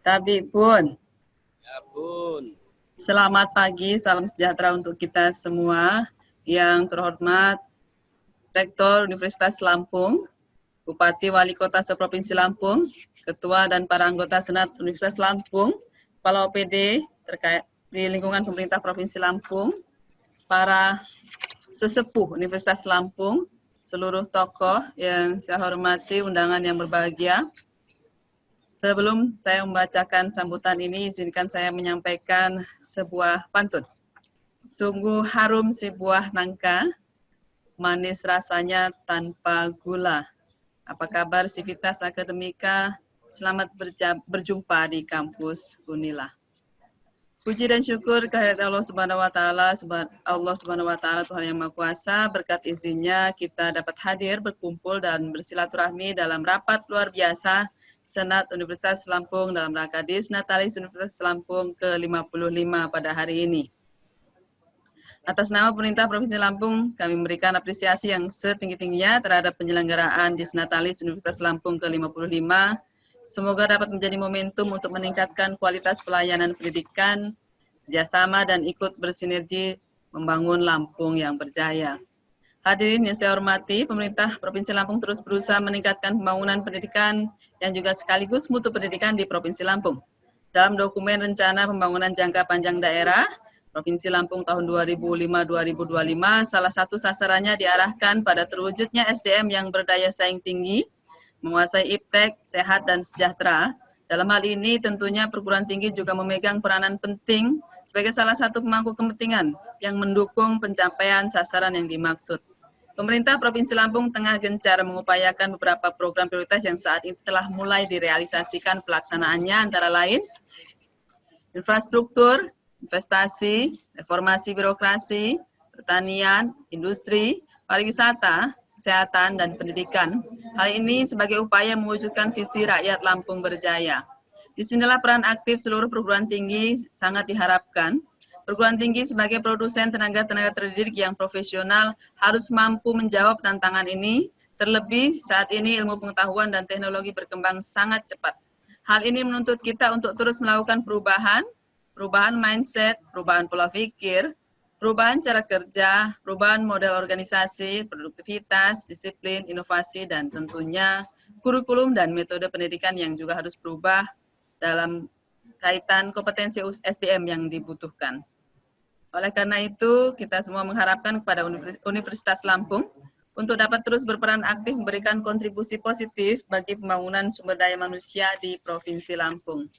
Tabib Bun. Ya Bun. Selamat pagi, salam sejahtera untuk kita semua. Yang terhormat Rektor Universitas Lampung, Bupati Wali Kota Seprovinsi Lampung, Ketua dan para anggota Senat Universitas Lampung, Kepala OPD terkait di lingkungan pemerintah Provinsi Lampung, para sesepuh Universitas Lampung, seluruh tokoh yang saya hormati, undangan yang berbahagia. Sebelum saya membacakan sambutan ini, izinkan saya menyampaikan sebuah pantun. Sungguh harum si buah nangka, manis rasanya tanpa gula. Apa kabar Sivitas Akademika? Selamat berjumpa di kampus Unila. Puji dan syukur kehadirat Allah Subhanahu wa taala, Tuhan yang Maha Kuasa, berkat izinnya kita dapat hadir, berkumpul dan bersilaturahmi dalam rapat luar biasa Senat Universitas Lampung dalam rangka Disnatalis Universitas Lampung ke-55 pada hari ini. Atas nama pemerintah Provinsi Lampung, kami memberikan apresiasi yang setinggi-tingginya terhadap penyelenggaraan Disnatalis Universitas Lampung ke-55. Semoga dapat menjadi momentum untuk meningkatkan kualitas pelayanan pendidikan, kerjasama dan ikut bersinergi membangun Lampung yang berjaya. Hadirin yang saya hormati, pemerintah Provinsi Lampung terus berusaha meningkatkan pembangunan pendidikan yang juga sekaligus mutu pendidikan di Provinsi Lampung. Dalam dokumen rencana pembangunan jangka panjang daerah, Provinsi Lampung tahun 2005-2025, salah satu sasarannya diarahkan pada terwujudnya SDM yang berdaya saing tinggi, menguasai iptek, sehat, dan sejahtera. Dalam hal ini tentunya perguruan tinggi juga memegang peranan penting sebagai salah satu pemangku kepentingan yang mendukung pencapaian sasaran yang dimaksud. Pemerintah Provinsi Lampung tengah gencar mengupayakan beberapa program prioritas yang saat ini telah mulai direalisasikan pelaksanaannya, antara lain infrastruktur, investasi, reformasi birokrasi, pertanian, industri, pariwisata, kesehatan, dan pendidikan. Hal ini sebagai upaya mewujudkan visi rakyat Lampung berjaya. Disinilah peran aktif seluruh perguruan tinggi sangat diharapkan. Perguruan tinggi sebagai produsen tenaga-tenaga terdidik yang profesional harus mampu menjawab tantangan ini, terlebih saat ini ilmu pengetahuan dan teknologi berkembang sangat cepat. Hal ini menuntut kita untuk terus melakukan perubahan mindset, perubahan pola pikir, perubahan cara kerja, perubahan model organisasi, produktivitas, disiplin, inovasi, dan tentunya kurikulum dan metode pendidikan yang juga harus berubah dalam kaitan kompetensi SDM yang dibutuhkan. Oleh karena itu, kita semua mengharapkan kepada Universitas Lampung untuk dapat terus berperan aktif memberikan kontribusi positif bagi pembangunan sumber daya manusia di Provinsi Lampung.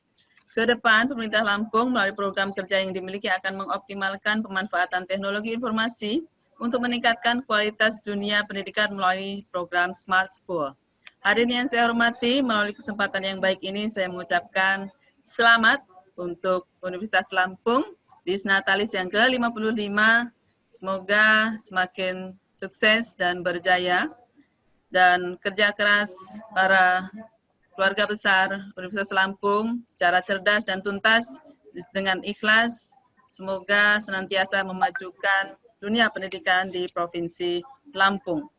Ke depan, pemerintah Lampung melalui program kerja yang dimiliki akan mengoptimalkan pemanfaatan teknologi informasi untuk meningkatkan kualitas dunia pendidikan melalui program Smart School. Hadirin yang saya hormati, melalui kesempatan yang baik ini saya mengucapkan selamat untuk Universitas Lampung Disnatalis yang ke-55. Semoga semakin sukses dan berjaya, dan kerja keras para keluarga besar Universitas Lampung secara cerdas dan tuntas dengan ikhlas, semoga senantiasa memajukan dunia pendidikan di Provinsi Lampung.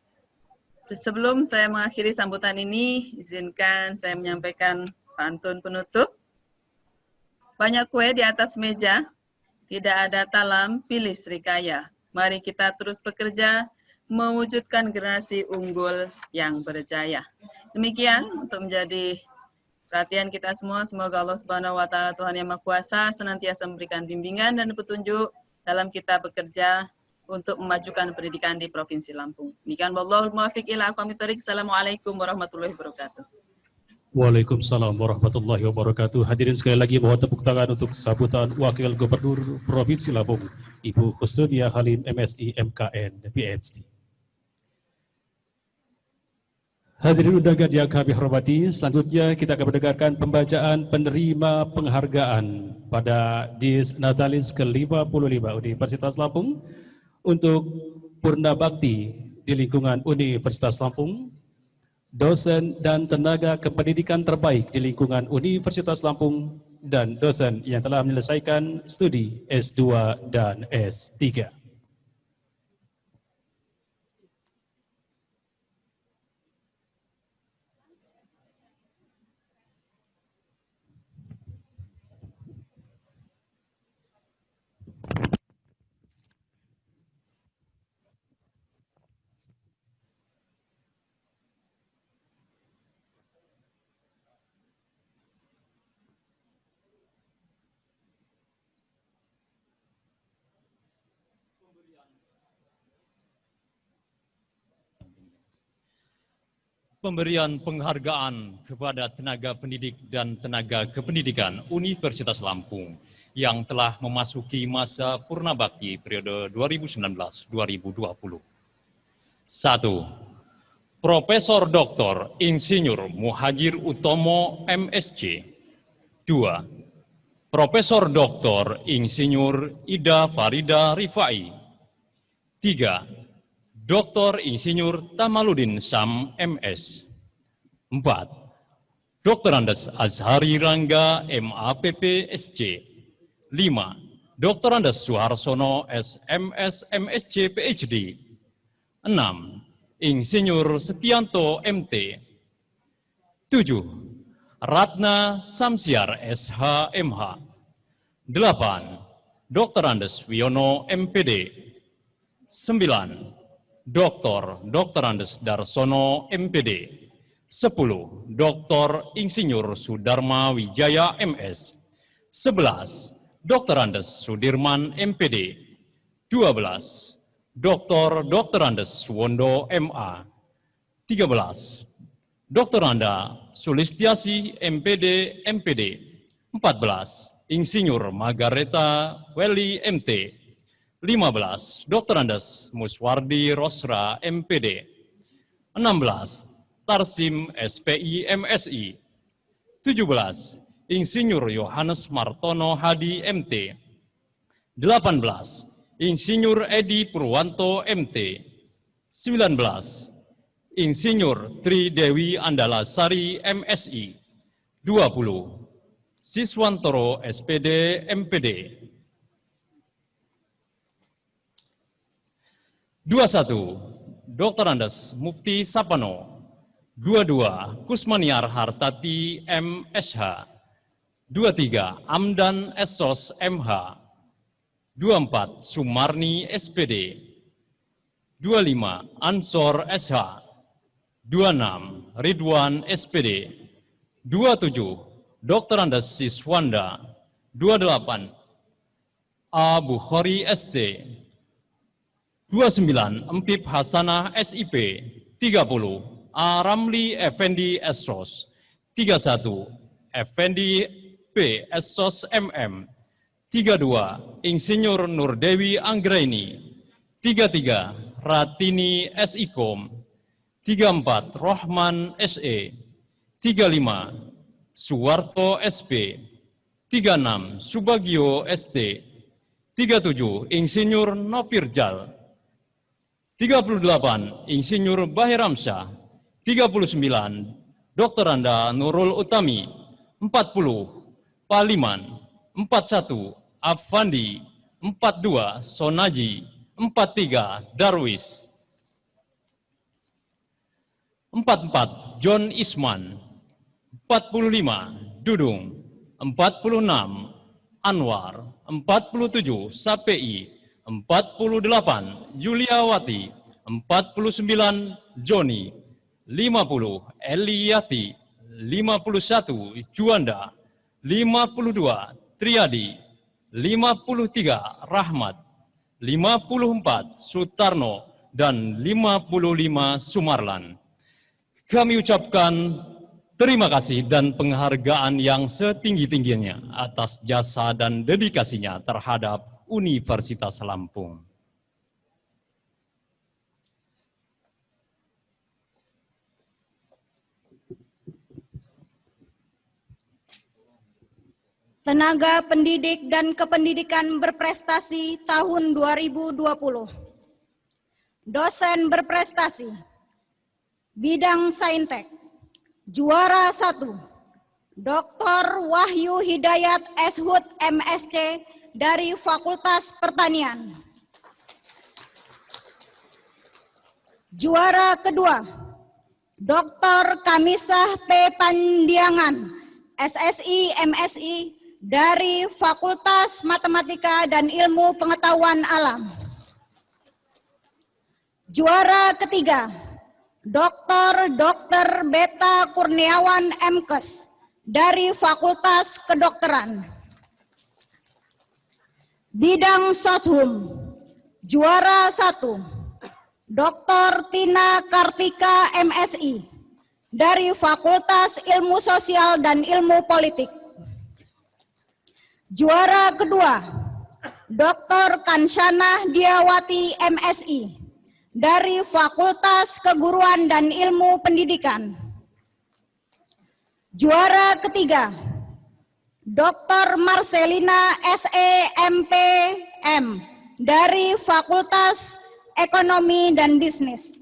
Sebelum saya mengakhiri sambutan ini, izinkan saya menyampaikan pantun penutup. Banyak kue di atas meja, tidak ada talam, pilih Srikaya. Mari kita terus bekerja, mewujudkan generasi unggul yang berjaya. Demikian untuk menjadi perhatian kita semua. Semoga Allah Subhanahu wa taala, Tuhan yang Maha Kuasa, senantiasa memberikan bimbingan dan petunjuk dalam kita bekerja untuk memajukan pendidikan di Provinsi Lampung. Demikian, wallahul muwaffiq ila aqwamit thoriq. Assalamualaikum warahmatullahi wabarakatuh. Waalaikumsalam warahmatullahi wabarakatuh. Hadirin sekali lagi mohon tepuk tangan untuk sambutan Wakil Gubernur Provinsi Lampung, Ibu Kusnudia Halim, MSI, MKN, PhD. Hadirin undangan yang kami hormati, selanjutnya kita akan mendengarkan pembacaan penerima penghargaan pada Disnatalis ke-55 Universitas Lampung untuk Purna Bakti di lingkungan Universitas Lampung, dosen dan tenaga kependidikan terbaik di lingkungan Universitas Lampung, dan dosen yang telah menyelesaikan studi S2 dan S3. pemberian penghargaan kepada tenaga pendidik dan tenaga kependidikan Universitas Lampung yang telah memasuki masa purna bakti periode 2019-2020. 1. Profesor Dr. Insinyur Muhajir Utomo MSc. 2. Profesor Dr. Insinyur Ida Farida Rifai. 3. Dr. Insinyur Tamaludin Sam MS. 4. Dr. Andes Azhari Rangga MAPP SC. 5. Dr. Andes Suharsono SMS MSc PhD. 6. Insinyur Setianto MT. 7. Ratna Samsiar SH MH. 8. Dr. Andes Wiono MPD. 9. Dr. Andes Darsono MPD. 10. Dr. Insinyur Sudarma Wijaya MS. 11. Dr. Andes Sudirman MPD. 12. Dr. Andes Suwondo MA. 13. Dr. Anda Sulistiasi MPD MPD. 14. Insinyur Margareta Welly MT. 15. Dr. Andes Muswardi Rosra MPD. 16. Tarsim SPI MSI. 17. Insinyur Yohanes Martono Hadi MT. 18. Insinyur Edi Purwanto MT. 19. Insinyur Tri Dewi Andalasari MSI. 20. Siswantoro SPD MPD. 21. Dr. Andes Mufti Sapano. 22. Kusmaniar Hartati MSH. 23. Amdan Esos MH. 24. Sumarni SPD. 25. Ansor SH. 26. Ridwan SPD. 27. Dr. Andes Siswanda. 28. A. Bukhari ST. 29. Empip Hasanah SIP. 30. A. Ramli Effendi Essos. 31. Effendi P. Essos MM. 32. Insinyur Nurdewi Anggraini. 33. Ratini SIKOM. 34. Rohman SE. 35. Suwarto SP. 36. Subagio ST. 37. Insinyur Nofirjal. 38. Insinyur Bahiramsyah. 39. Dr. Anda Nurul Utami. 40. Paliman. 41. Afandi. 42. Sonaji. 43. Darwis. 44. John Isman. 45. Dudung. 46. Anwar. 47. Sapei. 48. Yuliawati. 49. Joni. 50. Eliati. 51. Juanda. 52. Triadi. 53. Rahmat. 54. Sutarno. Dan 55. Sumarlan. Kami ucapkan terima kasih dan penghargaan yang setinggi-tingginya atas jasa dan dedikasinya terhadap Universitas Lampung. Tenaga pendidik dan kependidikan berprestasi tahun 2020. Dosen berprestasi, bidang saintek, juara 1, Dr. Wahyu Hidayat Eshud MSc dari Fakultas Pertanian. Juara kedua, Dr. Kamisah P. Pandiangan, SSI MSI dari Fakultas Matematika dan Ilmu Pengetahuan Alam. Juara ketiga, Dr. Beta Kurniawan MKes dari Fakultas Kedokteran. Bidang Soshum, juara 1, Dr. Tina Kartika MSI dari Fakultas Ilmu Sosial dan Ilmu Politik. Juara kedua, Dr. Kansyana Diawati MSI dari Fakultas Keguruan dan Ilmu Pendidikan. Juara ketiga, Dr. Marcelina SEMPM dari Fakultas Ekonomi dan Bisnis.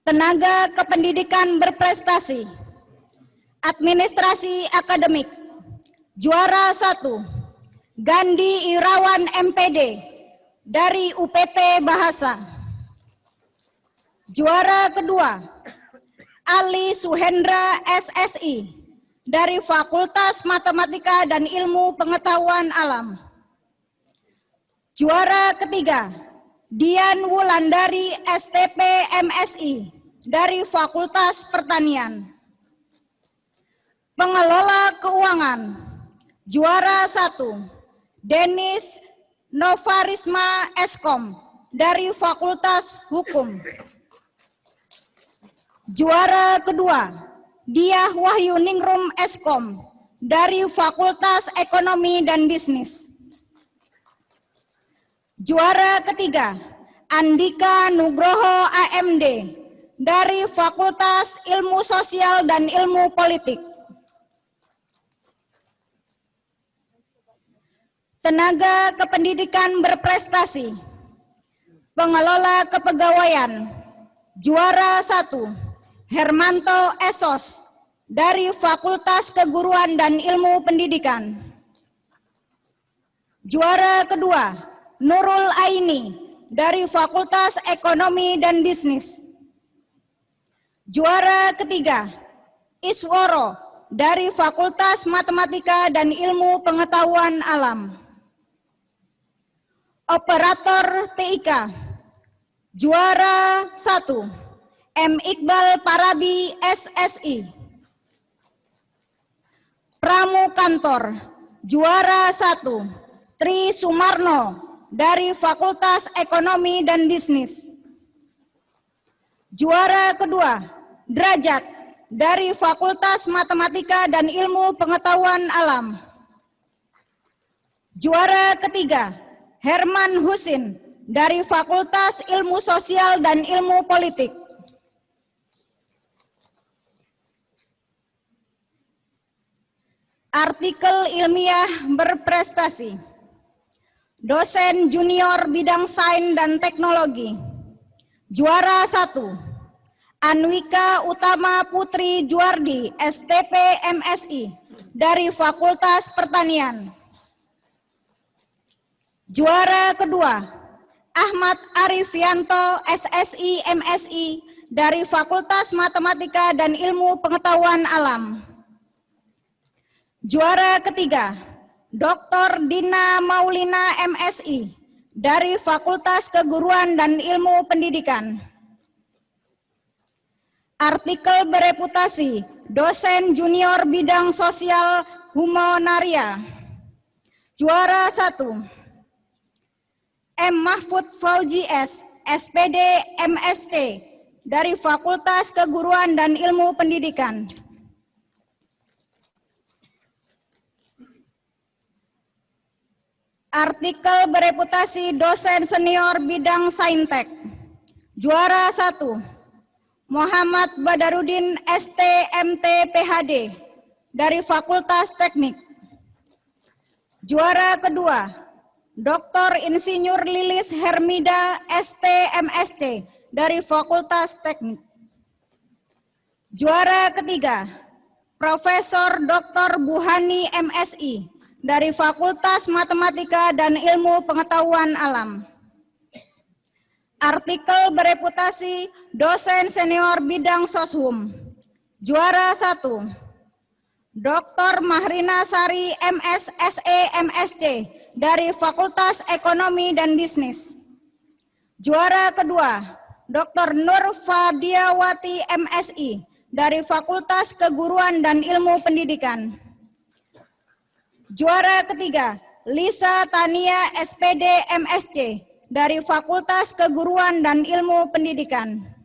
Tenaga kependidikan berprestasi, administrasi akademik. Juara 1, Gandhi Irawan MPD dari UPT Bahasa. Juara kedua, Ali Suhendra SSI dari Fakultas Matematika dan Ilmu Pengetahuan Alam. Juara ketiga, Dian Wulandari STP MSI dari Fakultas Pertanian. Pengelola keuangan, juara 1, Denis Novarisma Eskom dari Fakultas Hukum. Juara kedua, Diah Wahyuningrum Eskom dari Fakultas Ekonomi dan Bisnis. Juara ketiga, Andika Nugroho AMD dari Fakultas Ilmu Sosial dan Ilmu Politik. Tenaga kependidikan berprestasi, pengelola kepegawaian, juara 1, Hermanto Esos dari Fakultas Keguruan dan Ilmu Pendidikan. Juara kedua, Nurul Aini dari Fakultas Ekonomi dan Bisnis. Juara ketiga, Isworo dari Fakultas Matematika dan Ilmu Pengetahuan Alam. Operator TIK, juara 1, M. Iqbal Parabi SSI. Pramukantor, juara 1, Tri Sumarno dari Fakultas Ekonomi dan Bisnis. Juara kedua, Derajat dari Fakultas Matematika dan Ilmu Pengetahuan Alam. Juara ketiga, Herman Husin dari Fakultas Ilmu Sosial dan Ilmu Politik. Artikel ilmiah berprestasi, dosen junior bidang sains dan teknologi. Juara 1, Anwika Utama Putri Juardi STP MSI dari Fakultas Pertanian. Juara kedua, Ahmad Arifianto SSI MSI dari Fakultas Matematika dan Ilmu Pengetahuan Alam. Juara ketiga, Dr. Dina Maulina MSI dari Fakultas Keguruan dan Ilmu Pendidikan. Artikel bereputasi, dosen junior bidang sosial humonaria. Juara 1, M. Mahfud Fauji S. SPD MSc dari Fakultas Keguruan dan Ilmu Pendidikan. Artikel bereputasi dosen senior bidang saintek. Juara 1, Muhammad Badarudin STMT PhD dari Fakultas Teknik. Juara kedua, Dr. Insinyur Lilis Hermida STMSC dari Fakultas Teknik. Juara ketiga, Profesor Dr. Buhani MSI dari Fakultas Matematika dan Ilmu Pengetahuan Alam. Artikel bereputasi dosen senior bidang soshum. Juara 1, Dr. Mahrina Sari MS SE MSc dari Fakultas Ekonomi dan Bisnis. Juara kedua, Dr. Nur Fadiawati MSI dari Fakultas Keguruan dan Ilmu Pendidikan. Juara ketiga, Lisa Tania SPD MSc dari Fakultas Keguruan dan Ilmu Pendidikan.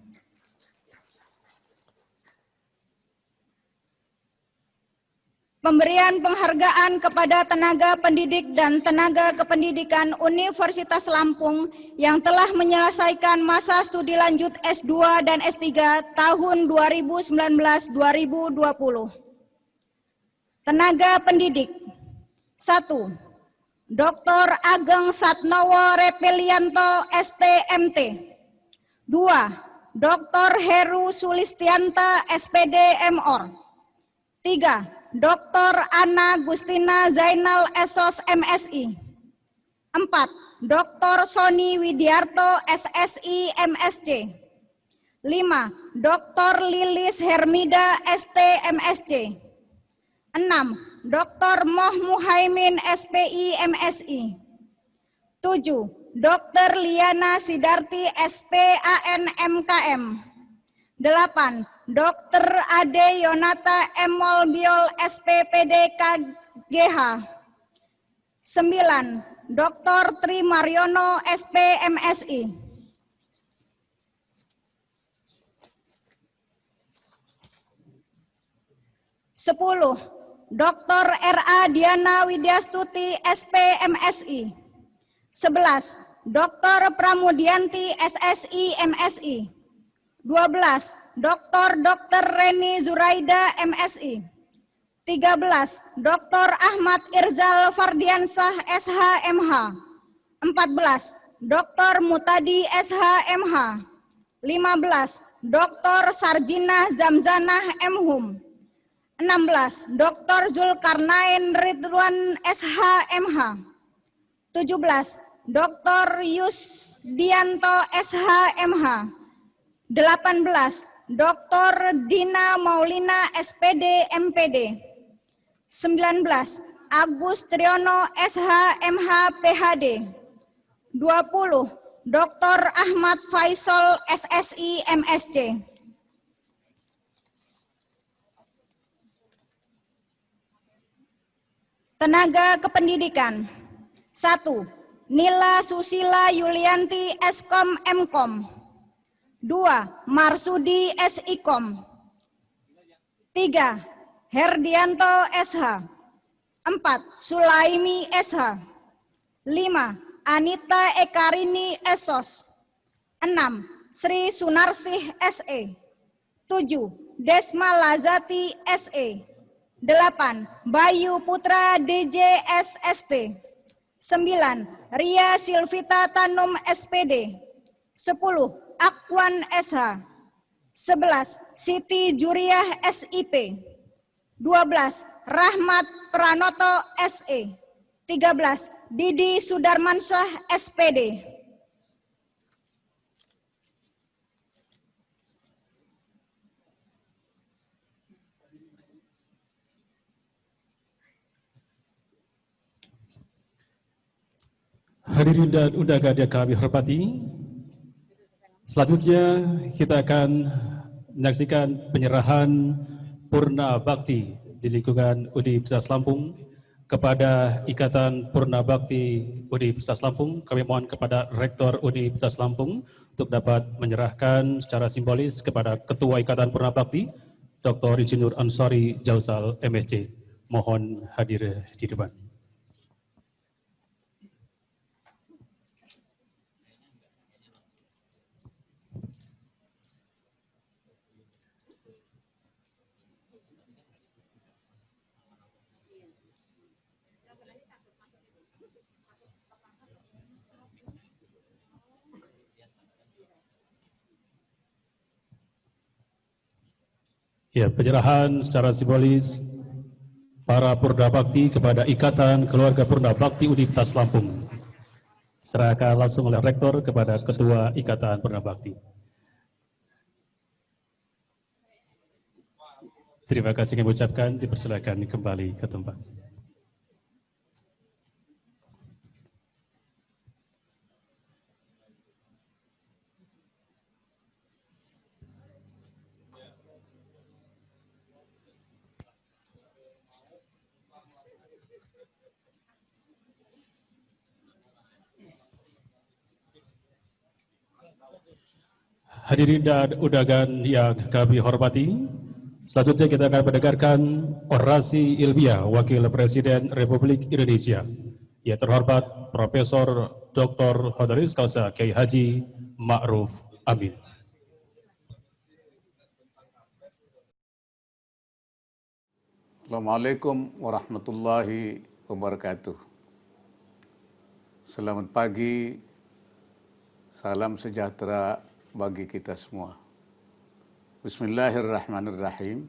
Pemberian penghargaan kepada tenaga pendidik dan tenaga kependidikan Universitas Lampung yang telah menyelesaikan masa studi lanjut S2 dan S3 tahun 2019-2020. Tenaga pendidik. 1. Dr. Ageng Satnowo Repelianto STMT. 2. Dr. Heru Sulistianta SPD MOr. 3. Dr. Ana Gustina Zainal Esos MSI. 4. Dr. Sony Widiarto SSI MSc. 5. Dr. Lilis Hermida ST MSc. 6. Dr. Moh Muhaimin SPI MSI. 7. Dr. Liana Sidarti SPAN MKM. 8. Dr. Ade Yonata Emol Biol SPPD KGH. 9. Dr. Tri Mariono SPMSI. 10. Dr. RA Diana Widyastuti SPMSI. 11. Dr. Pramudianti SSI MSI. 12. Dr. Reni Zuraida MSI. 13. Dr. Ahmad Irzal Fardiansah SHMH. 14. Dr. Mutadi SHMH. 15. Dr. Sarjina Zamzanah MHum. 16. Dr. Zulkarnain Ridwan SHMH. 17. Dr. Yusdianto SHMH. 18. Dr. Dina Maulina SPD MPD. 19. Agus Triono SHMH PhD. 20. Dr. Ahmad Faisal SSI MSc. Tenaga kependidikan. 1. Nila Susila Yulianti Eskom Mkom. 2. Marsudi SIKOM. 3. Herdianto SH. 4. Sulaimi SH. 5. Anita Ekarini Esos. 6. Sri Sunarsih SE. 7. Desma Lazati SE. 8. Bayu Putra DJS ST. 9. Ria Silvita Tanum SPD. 10. Akwan SH. 11. Siti Juriah SIP. 12. Rahmat Pranoto SE. 13. Didi Sudarmansyah SPD. Hadirin dan undangan yang kami hormati, selanjutnya kita akan menyaksikan penyerahan Purna Bakti di lingkungan Universitas Lampung kepada Ikatan Purna Bakti Universitas Lampung. Kami mohon kepada Rektor Universitas Lampung untuk dapat menyerahkan secara simbolis kepada Ketua Ikatan Purna Bakti, Dr. Insinyur Ansari Jausal MSc. Mohon hadir di depan. Ya, penyerahan secara simbolis para Purna Bakti kepada Ikatan Keluarga Purna Bakti Universitas Lampung. Serahkan langsung oleh Rektor kepada Ketua Ikatan Purna Bakti. Terima kasih kami ucapkan, dipersilakan kembali ke tempat. Hadirin dan undangan yang kami hormati, selanjutnya kita akan mendengarkan orasi ilmiah Wakil Presiden Republik Indonesia yang terhormat Profesor Dr. Honoris Causa Kiai Haji Ma'ruf Amin. Assalamualaikum warahmatullahi wabarakatuh. Selamat pagi, salam sejahtera bagi kita semua. Bismillahirrahmanirrahim.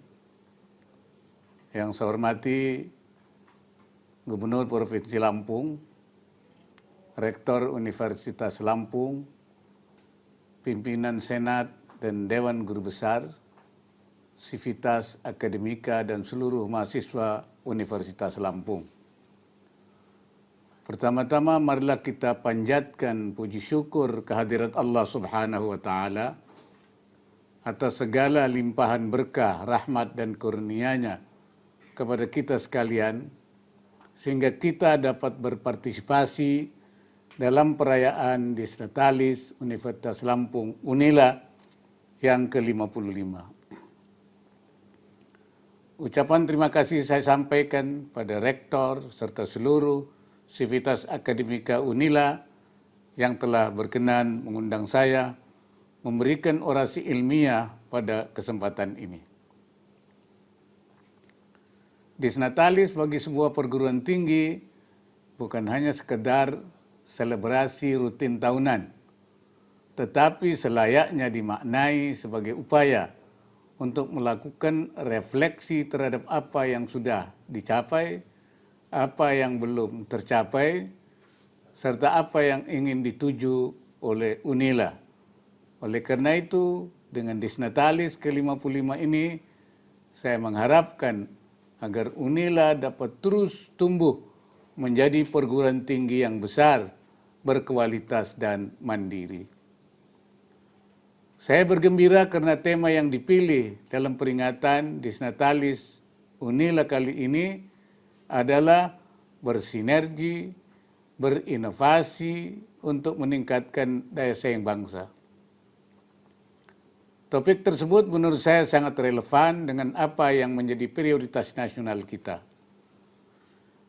Yang saya hormati Gubernur Provinsi Lampung, Rektor Universitas Lampung, pimpinan Senat dan Dewan Guru Besar, Sivitas Akademika dan seluruh mahasiswa Universitas Lampung. Pertama-tama marilah kita panjatkan puji syukur kehadirat Allah Subhanahu wa taala atas segala limpahan berkah, rahmat dan kurnia-Nya kepada kita sekalian sehingga kita dapat berpartisipasi dalam perayaan Disnatalis Universitas Lampung UNILA yang ke-55. Ucapan terima kasih saya sampaikan pada Rektor serta seluruh Sivitas Akademika UNILA yang telah berkenan mengundang saya memberikan orasi ilmiah pada kesempatan ini. Disnatalis bagi sebuah perguruan tinggi bukan hanya sekedar selebrasi rutin tahunan, tetapi selayaknya dimaknai sebagai upaya untuk melakukan refleksi terhadap apa yang sudah dicapai, apa yang belum tercapai, serta apa yang ingin dituju oleh UNILA. Oleh karena itu, dengan Disnatalis ke-55 ini, saya mengharapkan agar UNILA dapat terus tumbuh menjadi perguruan tinggi yang besar, berkualitas dan mandiri. Saya bergembira karena tema yang dipilih dalam peringatan Disnatalis UNILA kali ini adalah bersinergi, berinovasi untuk meningkatkan daya saing bangsa. Topik tersebut menurut saya sangat relevan dengan apa yang menjadi prioritas nasional kita.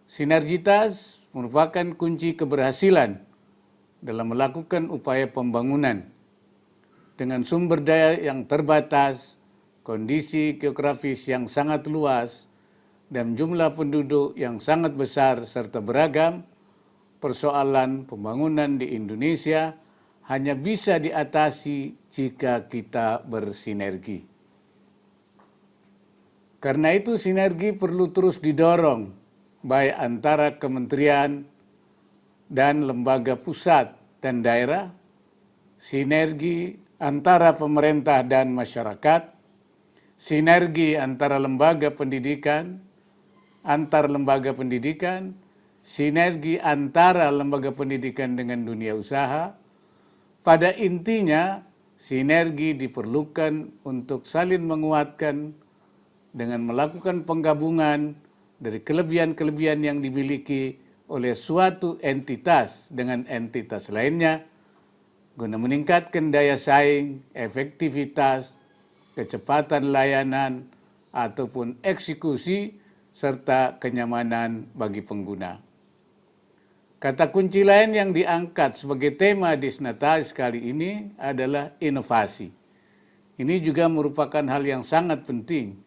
Sinergitas merupakan kunci keberhasilan dalam melakukan upaya pembangunan. Dengan sumber daya yang terbatas, kondisi geografis yang sangat luas, dan jumlah penduduk yang sangat besar serta beragam, persoalan pembangunan di Indonesia hanya bisa diatasi jika kita bersinergi. Karena itu sinergi perlu terus didorong, baik antara kementerian dan lembaga pusat dan daerah, sinergi antara pemerintah dan masyarakat, sinergi antara lembaga pendidikan, antar lembaga pendidikan, sinergi antara lembaga pendidikan dengan dunia usaha. Pada intinya, sinergi diperlukan untuk saling menguatkan dengan melakukan penggabungan dari kelebihan-kelebihan yang dimiliki oleh suatu entitas dengan entitas lainnya, guna meningkatkan daya saing, efektivitas, kecepatan layanan, ataupun eksekusi, serta kenyamanan bagi pengguna. Kata kunci lain yang diangkat sebagai tema Disnatalis kali ini adalah inovasi. Ini juga merupakan hal yang sangat penting.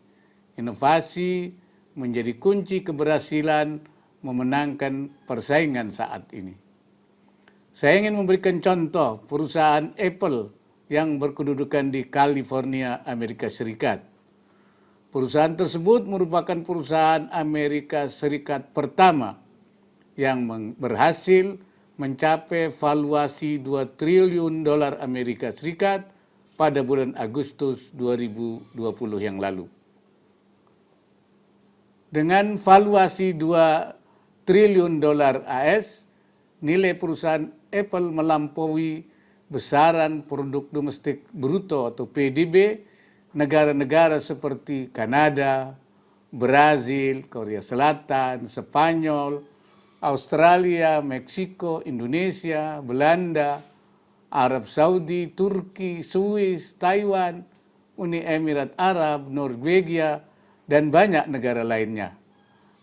Inovasi menjadi kunci keberhasilan memenangkan persaingan saat ini. Saya ingin memberikan contoh perusahaan Apple yang berkedudukan di California, Amerika Serikat. Perusahaan tersebut merupakan perusahaan Amerika Serikat pertama yang berhasil mencapai valuasi 2 triliun dolar Amerika Serikat pada bulan Agustus 2020 yang lalu. Dengan valuasi 2 triliun dolar AS, nilai perusahaan Apple melampaui besaran produk domestik bruto atau PDB negara-negara seperti Kanada, Brazil, Korea Selatan, Spanyol, Australia, Meksiko, Indonesia, Belanda, Arab Saudi, Turki, Swiss, Taiwan, Uni Emirat Arab, Norwegia, dan banyak negara lainnya.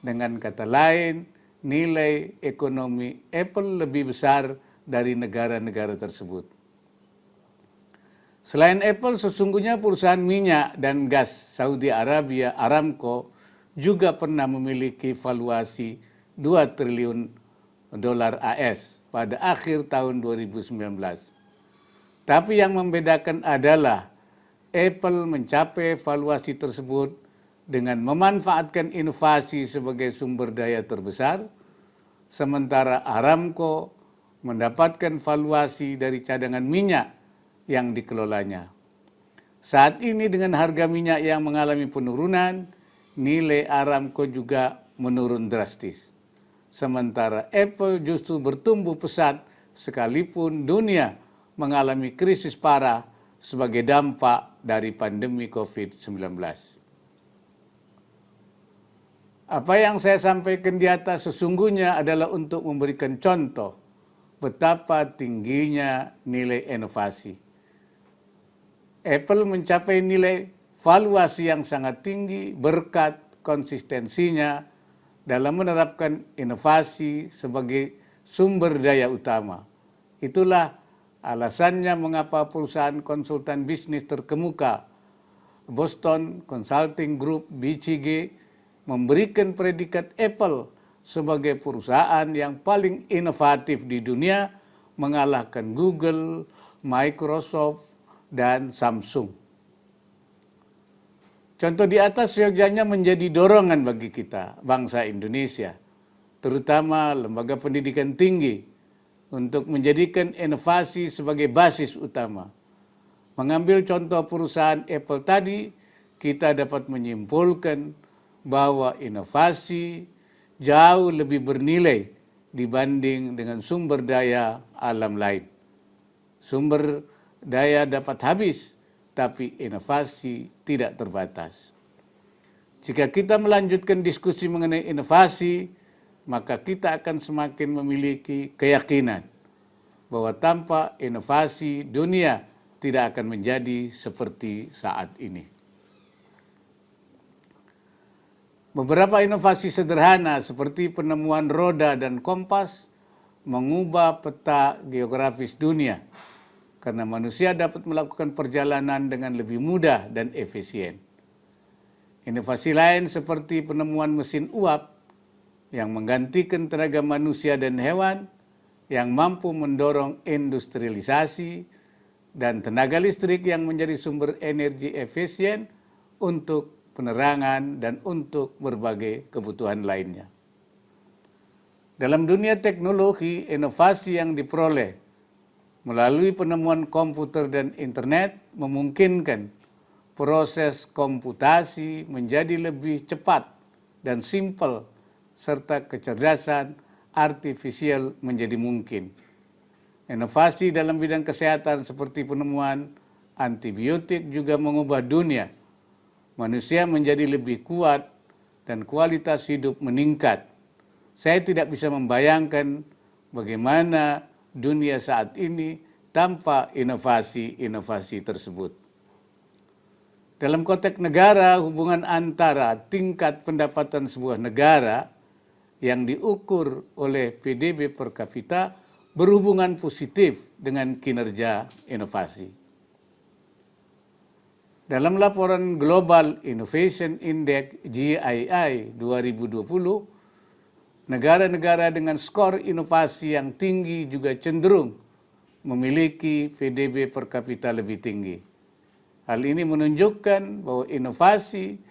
Dengan kata lain, nilai ekonomi Apple lebih besar dari negara-negara tersebut. Selain Apple, sesungguhnya perusahaan minyak dan gas Saudi Arabia, Aramco, juga pernah memiliki valuasi 2 triliun dolar AS pada akhir tahun 2019. Tapi yang membedakan adalah Apple mencapai valuasi tersebut dengan memanfaatkan inovasi sebagai sumber daya terbesar, sementara Aramco mendapatkan valuasi dari cadangan minyak yang dikelolanya. Saat ini dengan harga minyak yang mengalami penurunan, nilai Aramco juga menurun drastis. Sementara Apple justru bertumbuh pesat sekalipun dunia mengalami krisis parah sebagai dampak dari pandemi COVID-19. Apa yang saya sampaikan di atas sesungguhnya adalah untuk memberikan contoh betapa tingginya nilai inovasi. Apple mencapai nilai valuasi yang sangat tinggi berkat konsistensinya dalam menerapkan inovasi sebagai sumber daya utama. Itulah alasannya mengapa perusahaan konsultan bisnis terkemuka Boston Consulting Group (BCG) memberikan predikat Apple sebagai perusahaan yang paling inovatif di dunia, mengalahkan Google, Microsoft, dan Samsung. Contoh di atas seyogyanya menjadi dorongan bagi kita, bangsa Indonesia, terutama lembaga pendidikan tinggi, untuk menjadikan inovasi sebagai basis utama. Mengambil contoh perusahaan Apple tadi, kita dapat menyimpulkan bahwa inovasi jauh lebih bernilai dibanding dengan sumber daya alam lain. Sumber daya dapat habis, tapi inovasi tidak terbatas. Jika kita melanjutkan diskusi mengenai inovasi, maka kita akan semakin memiliki keyakinan bahwa tanpa inovasi dunia tidak akan menjadi seperti saat ini. Beberapa inovasi sederhana seperti penemuan roda dan kompas mengubah peta geografis dunia, karena manusia dapat melakukan perjalanan dengan lebih mudah dan efisien. Inovasi lain seperti penemuan mesin uap yang menggantikan tenaga manusia dan hewan, yang mampu mendorong industrialisasi, dan tenaga listrik yang menjadi sumber energi efisien untuk penerangan dan untuk berbagai kebutuhan lainnya. Dalam dunia teknologi, inovasi yang diperoleh melalui penemuan komputer dan internet memungkinkan proses komputasi menjadi lebih cepat dan simpel, serta kecerdasan artifisial menjadi mungkin. Inovasi dalam bidang kesehatan seperti penemuan antibiotik juga mengubah dunia. Manusia menjadi lebih kuat dan kualitas hidup meningkat. Saya tidak bisa membayangkan bagaimana dunia saat ini tanpa inovasi-inovasi tersebut. Dalam konteks negara, hubungan antara tingkat pendapatan sebuah negara yang diukur oleh PDB per kapita berhubungan positif dengan kinerja inovasi. Dalam laporan Global Innovation Index GII 2020, negara-negara dengan skor inovasi yang tinggi juga cenderung memiliki PDB per kapita lebih tinggi. Hal ini menunjukkan bahwa inovasi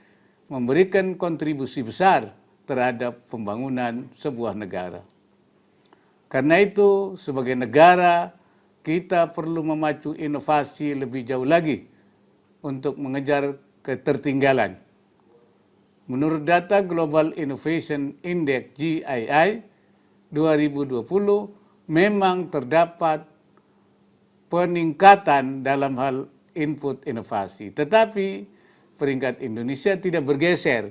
memberikan kontribusi besar terhadap pembangunan sebuah negara. Karena itu, sebagai negara, kita perlu memacu inovasi lebih jauh lagi untuk mengejar ketertinggalan. Menurut data Global Innovation Index GII 2020, memang terdapat peningkatan dalam hal input inovasi. Tetapi peringkat Indonesia tidak bergeser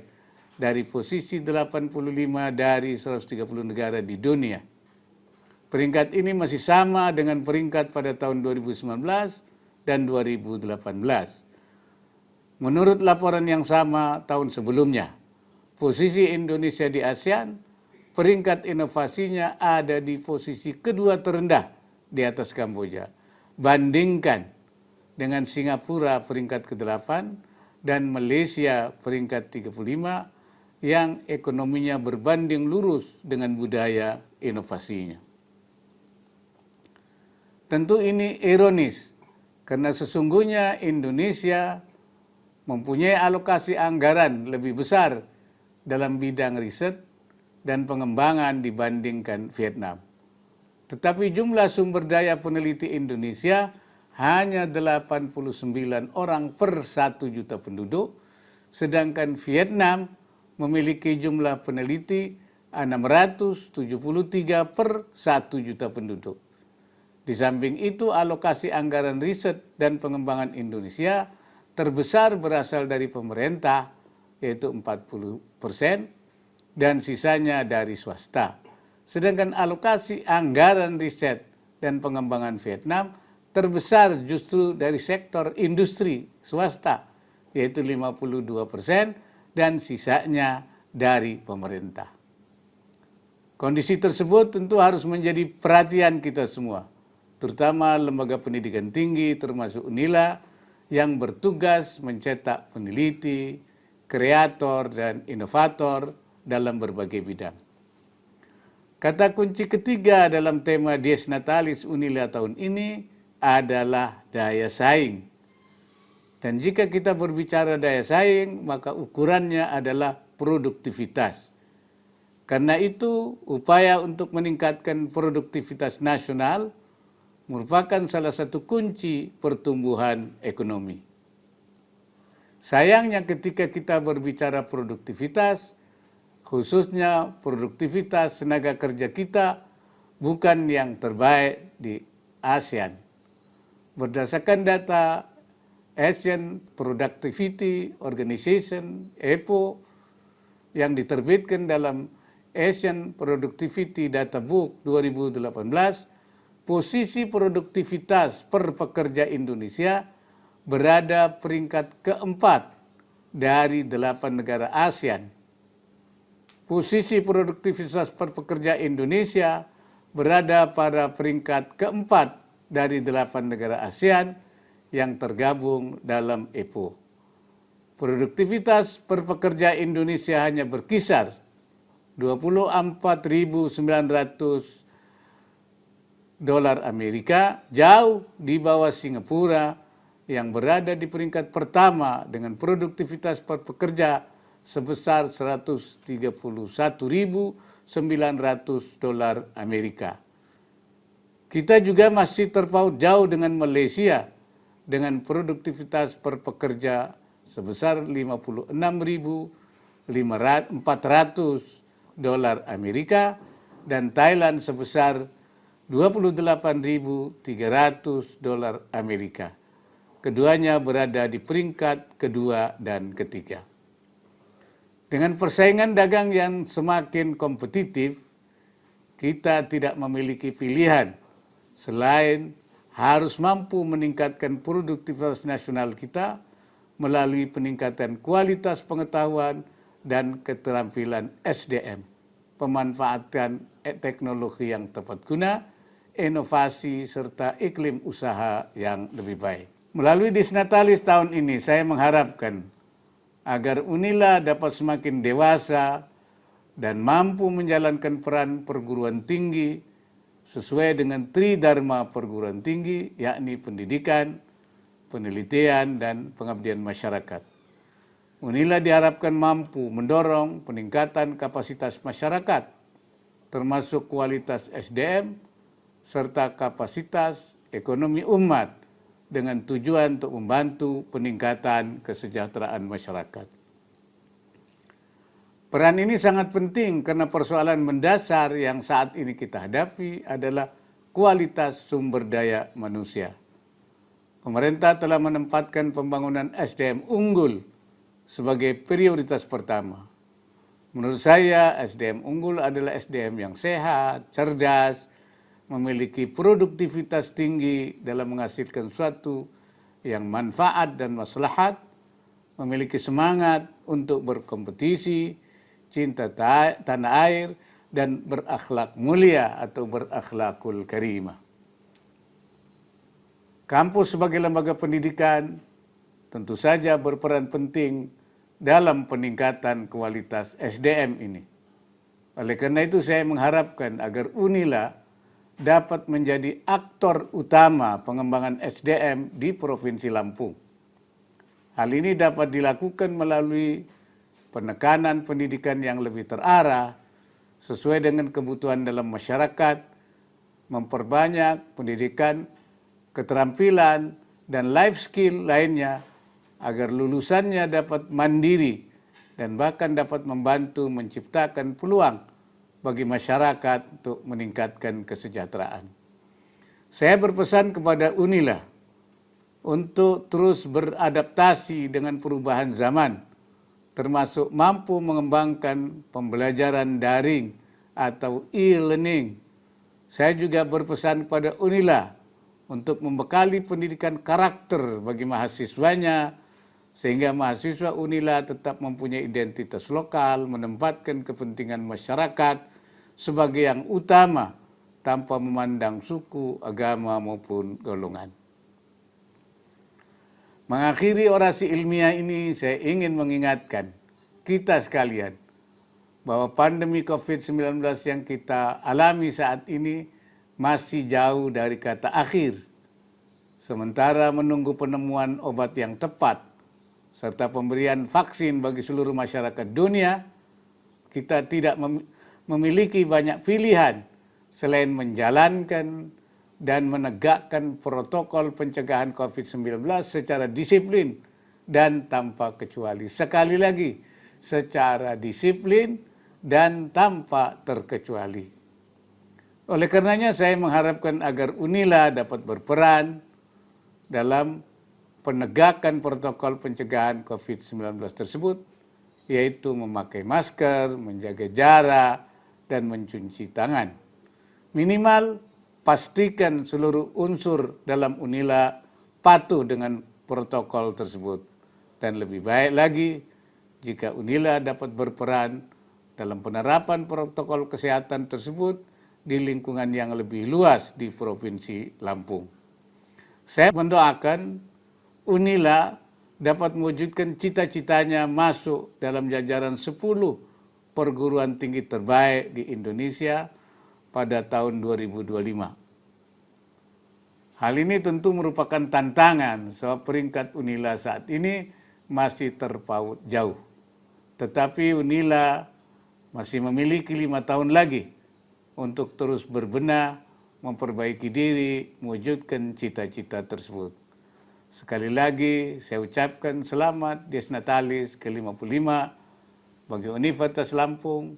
dari posisi 85 dari 130 negara di dunia. Peringkat ini masih sama dengan peringkat pada tahun 2019 dan 2018. Menurut laporan yang sama tahun sebelumnya, posisi Indonesia di ASEAN, peringkat inovasinya ada di posisi kedua terendah di atas Kamboja. Bandingkan dengan Singapura peringkat ke-8 dan Malaysia peringkat 35 yang ekonominya berbanding lurus dengan budaya inovasinya. Tentu ini ironis karena sesungguhnya Indonesia mempunyai alokasi anggaran lebih besar dalam bidang riset dan pengembangan dibandingkan Vietnam. Tetapi jumlah sumber daya peneliti Indonesia hanya 89 orang per 1 juta penduduk, sedangkan Vietnam memiliki jumlah peneliti 673 per 1 juta penduduk. Di samping itu, alokasi anggaran riset dan pengembangan Indonesia terbesar berasal dari pemerintah, yaitu 40%, dan sisanya dari swasta. Sedangkan alokasi anggaran riset dan pengembangan Vietnam terbesar justru dari sektor industri swasta, yaitu 52%, dan sisanya dari pemerintah. Kondisi tersebut tentu harus menjadi perhatian kita semua, terutama lembaga pendidikan tinggi termasuk UNILA yang bertugas mencetak peneliti, kreator, dan inovator dalam berbagai bidang. Kata kunci ketiga dalam tema Dies Natalis UNILA tahun ini adalah daya saing. Dan jika kita berbicara daya saing, maka ukurannya adalah produktivitas. Karena itu, upaya untuk meningkatkan produktivitas nasional merupakan salah satu kunci pertumbuhan ekonomi. Sayangnya ketika kita berbicara produktivitas, khususnya produktivitas tenaga kerja kita bukan yang terbaik di ASEAN. Berdasarkan data Asian Productivity Organization (EPO) yang diterbitkan dalam Asian Productivity Data Book 2018, posisi produktivitas per pekerja Indonesia berada peringkat keempat dari 8 negara ASEAN. Posisi produktivitas per pekerja Indonesia berada pada peringkat keempat dari 8 negara ASEAN yang tergabung dalam EPO. Produktivitas per pekerja Indonesia hanya berkisar 24.900 dolar Amerika, jauh di bawah Singapura yang berada di peringkat pertama dengan produktivitas per pekerja sebesar 131.900 dolar Amerika. Kita juga masih terpaut jauh dengan Malaysia dengan produktivitas per pekerja sebesar 56.400 dolar Amerika dan Thailand sebesar 28.300 dolar Amerika. Keduanya berada di peringkat kedua dan ketiga. Dengan persaingan dagang yang semakin kompetitif, kita tidak memiliki pilihan selain harus mampu meningkatkan produktivitas nasional kita melalui peningkatan kualitas pengetahuan dan keterampilan SDM, pemanfaatan teknologi yang tepat guna, inovasi, serta iklim usaha yang lebih baik. Melalui Dies Natalis tahun ini, saya mengharapkan agar UNILA dapat semakin dewasa dan mampu menjalankan peran perguruan tinggi sesuai dengan Tridharma perguruan tinggi, yakni pendidikan, penelitian, dan pengabdian masyarakat. UNILA diharapkan mampu mendorong peningkatan kapasitas masyarakat, termasuk kualitas SDM, serta kapasitas ekonomi umat dengan tujuan untuk membantu peningkatan kesejahteraan masyarakat. Peran ini sangat penting karena persoalan mendasar yang saat ini kita hadapi adalah kualitas sumber daya manusia. Pemerintah telah menempatkan pembangunan SDM unggul sebagai prioritas pertama. Menurut saya, SDM unggul adalah SDM yang sehat, cerdas, memiliki produktivitas tinggi dalam menghasilkan suatu yang manfaat dan maslahat, memiliki semangat untuk berkompetisi, cinta tanah air, dan berakhlak mulia atau berakhlakul karimah. Kampus sebagai lembaga pendidikan tentu saja berperan penting dalam peningkatan kualitas SDM ini. Oleh karena itu saya mengharapkan agar UNILA dapat menjadi aktor utama pengembangan SDM di Provinsi Lampung. Hal ini dapat dilakukan melalui penekanan pendidikan yang lebih terarah, sesuai dengan kebutuhan dalam masyarakat, memperbanyak pendidikan, keterampilan, dan life skill lainnya, agar lulusannya dapat mandiri dan bahkan dapat membantu menciptakan peluang bagi masyarakat untuk meningkatkan kesejahteraan. Saya berpesan kepada UNILA untuk terus beradaptasi dengan perubahan zaman, termasuk mampu mengembangkan pembelajaran daring atau e-learning. Saya juga berpesan kepada UNILA untuk membekali pendidikan karakter bagi mahasiswanya, sehingga mahasiswa UNILA tetap mempunyai identitas lokal, menempatkan kepentingan masyarakat sebagai yang utama tanpa memandang suku, agama maupun golongan. Mengakhiri orasi ilmiah ini, saya ingin mengingatkan kita sekalian bahwa pandemi COVID-19 yang kita alami saat ini masih jauh dari kata akhir. Sementara menunggu penemuan obat yang tepat serta pemberian vaksin bagi seluruh masyarakat dunia, kita tidak memiliki banyak pilihan selain menjalankan dan menegakkan protokol pencegahan COVID-19 secara disiplin dan tanpa kecuali. Sekali lagi, secara disiplin dan tanpa terkecuali. Oleh karenanya saya mengharapkan agar UNILA dapat berperan dalam penegakan protokol pencegahan COVID-19 tersebut, yaitu memakai masker, menjaga jarak, dan mencuci tangan. Minimal pastikan seluruh unsur dalam UNILA patuh dengan protokol tersebut. Dan lebih baik lagi jika UNILA dapat berperan dalam penerapan protokol kesehatan tersebut di lingkungan yang lebih luas di Provinsi Lampung. Saya mendoakan UNILA dapat mewujudkan cita-citanya masuk dalam jajaran 10 perguruan tinggi terbaik di Indonesia pada tahun 2025. Hal ini tentu merupakan tantangan sebab peringkat UNILA saat ini masih terpaut jauh. Tetapi UNILA masih memiliki 5 tahun lagi untuk terus berbenah, memperbaiki diri, mewujudkan cita-cita tersebut. Sekali lagi saya ucapkan selamat Dies Natalis ke-55 bagi Universitas Lampung,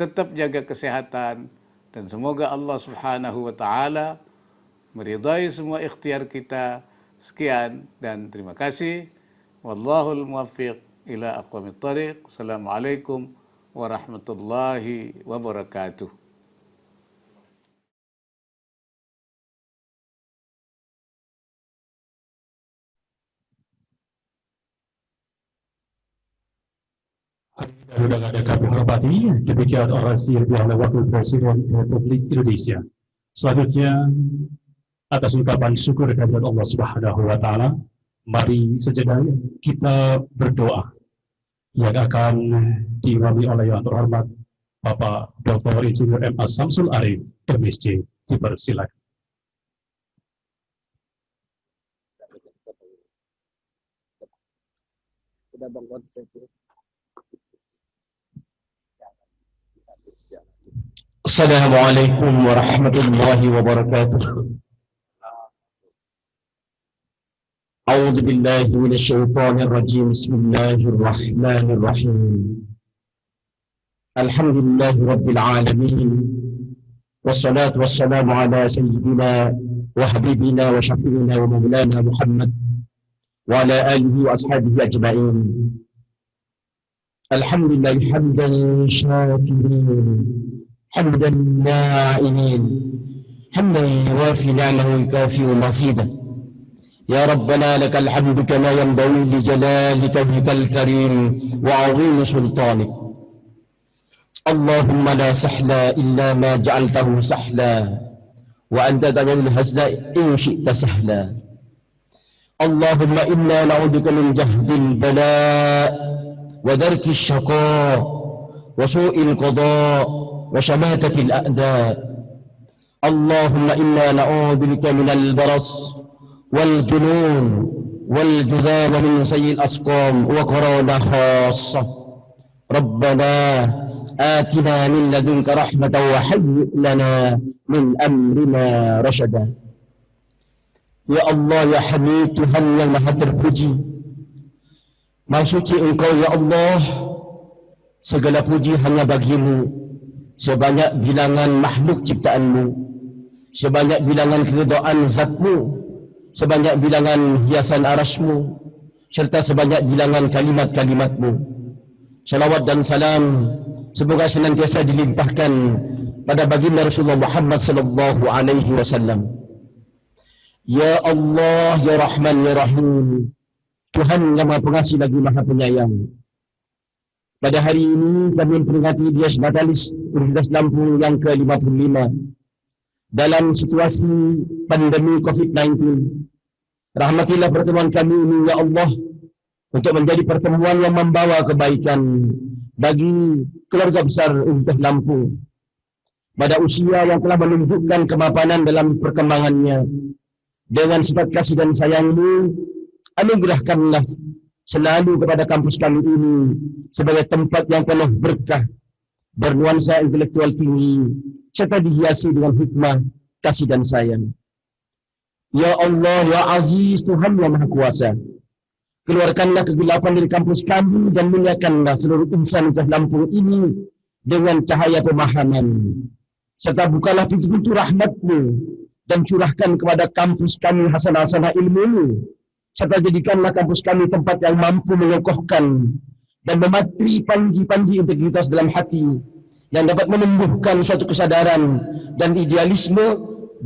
tetap jaga kesehatan dan semoga Allah Subhanahu wa taala meridai semua ikhtiar kita. Sekian dan terima kasih. Wallahul muwaffiq ila aqwamit thariq. Assalamualaikum warahmatullahi wabarakatuh. Dan undangan yang kami hormati, demikian orasi yang dilakukan Wakil Presiden Republik Indonesia. Selanjutnya, atas ungkapan syukur kehadirat Allah Subhanahu wa taala, mari sejenak kita berdoa yang akan diimami oleh yang terhormat Bapak Dr. Insinyur M. Samsul Arif, MSc. Dipersilakan. Assalamualaikum warahmatullahi wabarakatuh. A'udzu billahi minasyaitonir rajim. Bismillahirrahmanirrahim. Alhamdulillahi rabbil alamin. Wassalatu wassalamu ala sayyidina wa habibina wa syafi'ina wa maulana Muhammad wa ala alihi wa ashabihi ajma'in. Alhamdulillah hamdan syakirin, hamdan na'imin, حمدا يوافي نعمه يكافئ مزيدا. يا ربنا لك الحمد كما ينبغي لجلال وجهك الكريم وعظيم سلطانك. اللهم لا سهل إلا ما جعلته سهلا وأنت تجعل الحزن إن شئت سهلا. اللهم إنا نعوذ بك من جهد البلاء ودرك الشقاء وسوء القضاء وشماتة الأعداء. اللهم إنا نعوذ بك من البرص والجنون والجذام من سيء الأسقام وقرانا خاصة. ربنا آتنا من لدنك رحمة وهيئ لنا من أمرنا رشدا. Ya Allah, ya Hamid, Tuhan yang maha terpuji, maha suci Engkau ya Allah. Segala puji hanya bagimu. Sebanyak bilangan makhluk ciptaanmu, sebanyak bilangan keridaan zatmu, sebanyak bilangan hiasan arasmu, serta sebanyak bilangan kalimat-kalimatmu. Salawat dan salam semoga senantiasa dilimpahkan pada baginda Rasulullah Muhammad sallallahu alaihi wasallam. Ya Allah, ya Rahman, ya Rahim, Tuhan yang Maha Pengasih lagi Maha Penyayang. Pada hari ini kami memperingati Dias Natalis Universitas Lampung yang ke-55 dalam situasi pandemi COVID-19. Rahmatilah pertemuan kami ini ya Allah untuk menjadi pertemuan yang membawa kebaikan bagi keluarga besar Universitas Lampung pada usia yang telah menunjukkan kemapanan dalam perkembangannya. Dengan sifat kasih dan sayang-Mu, anugerahkanlah selalu kepada kampus kami ini sebagai tempat yang penuh berkah, bernuansa intelektual tinggi, serta dihiasi dengan hikmah, kasih dan sayang. Ya Allah, ya Aziz, Tuhan yang Maha Kuasa, keluarkanlah kegelapan dari kampus kami dan muliakanlah seluruh insan di Lampung ini dengan cahaya pemahaman, serta bukalah pintu-pintu rahmat-Mu dan curahkan kepada kampus kami hasanah-hasanah ilmu-Mu, serta jadikanlah kampus kami tempat yang mampu mengokohkan dan mematri panji-panji integritas dalam hati yang dapat menumbuhkan suatu kesadaran dan idealisme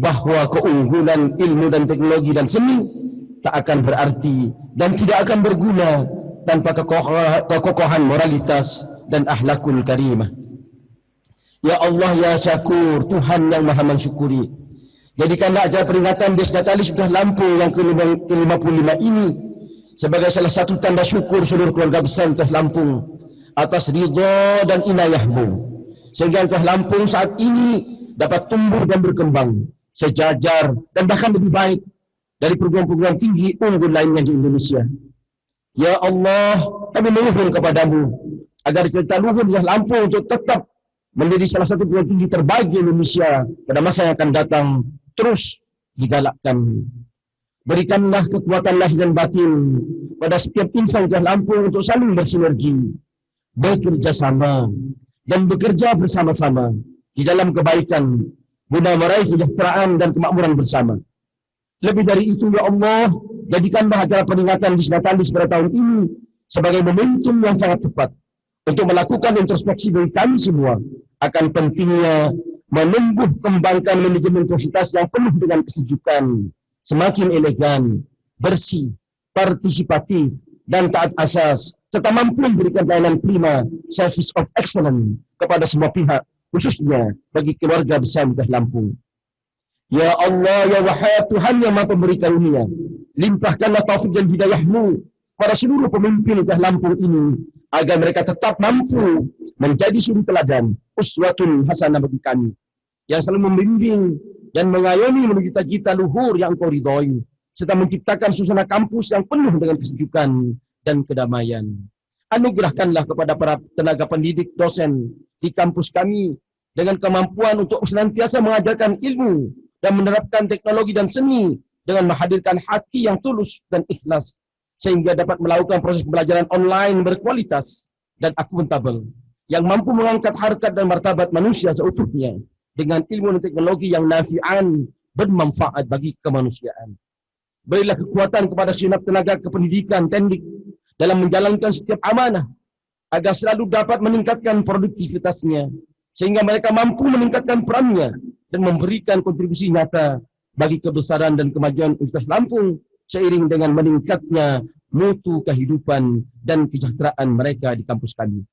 bahawa keunggulan ilmu dan teknologi dan seni tak akan berarti dan tidak akan berguna tanpa kekokohan moralitas dan akhlakul karimah. Ya Allah, ya Syakur, Tuhan yang Maha mensyukuri, jadikanlah acara peringatan Dias Natalis Universitas Lampung yang ke-55 ini sebagai salah satu tanda syukur seluruh keluarga besar Universitas Lampung atas ridha dan inayah-Mu, sehingga Universitas Lampung saat ini dapat tumbuh dan berkembang sejajar dan bahkan lebih baik dari perguruan-perguruan tinggi unggul lainnya di Indonesia. Ya Allah, kami memohon kepadamu agar cerita luhur Universitas Lampung untuk tetap menjadi salah satu perguruan tinggi terbaik di Indonesia pada masa yang akan datang terus digalakkan. Berikanlah kekuatan lahir dan batin pada setiap insan di Lampung untuk saling bersinergi, bekerja sama dan bekerja bersama-sama di dalam kebaikan guna meraih kesejahteraan dan kemakmuran bersama. Lebih dari itu ya Allah, jadikanlah acara peringatan Dias Natalis pada tahun ini sebagai momentum yang sangat tepat untuk melakukan introspeksi bagi kami semua akan pentingnya menumbuh kembangkan manajemen universitas yang penuh dengan kesejukan, semakin elegan, bersih, partisipatif, dan taat asas, serta mampu memberikan pelayanan prima, service of excellence kepada semua pihak, khususnya bagi keluarga besar Universitas Lampung. Ya Allah, ya Wahhab, Tuhan yang Maha Pemberi Karunia, limpahkanlah taufik dan hidayah-Mu pada seluruh pemimpin Universitas Lampung ini agar mereka tetap mampu menjadi suri teladan, uswatun hasanah bagi kami, yang selalu membimbing dan mengayomi menuju cita-cita luhur yang Engkau ridhoi, serta menciptakan suasana kampus yang penuh dengan kesejukan dan kedamaian. Anugerahkanlah kepada para tenaga pendidik dosen di kampus kami dengan kemampuan untuk senantiasa mengajarkan ilmu dan menerapkan teknologi dan seni dengan menghadirkan hati yang tulus dan ikhlas, sehingga dapat melakukan proses pembelajaran online berkualitas dan akuntabel yang mampu mengangkat harkat dan martabat manusia seutuhnya dengan ilmu dan teknologi yang nafi'an, bermanfaat bagi kemanusiaan. Berilah kekuatan kepada segenap tenaga kependidikan teknik dalam menjalankan setiap amanah agar selalu dapat meningkatkan produktivitasnya, sehingga mereka mampu meningkatkan perannya dan memberikan kontribusi nyata bagi kebesaran dan kemajuan Universitas Lampung seiring dengan meningkatnya mutu kehidupan dan kesejahteraan mereka di kampus kami.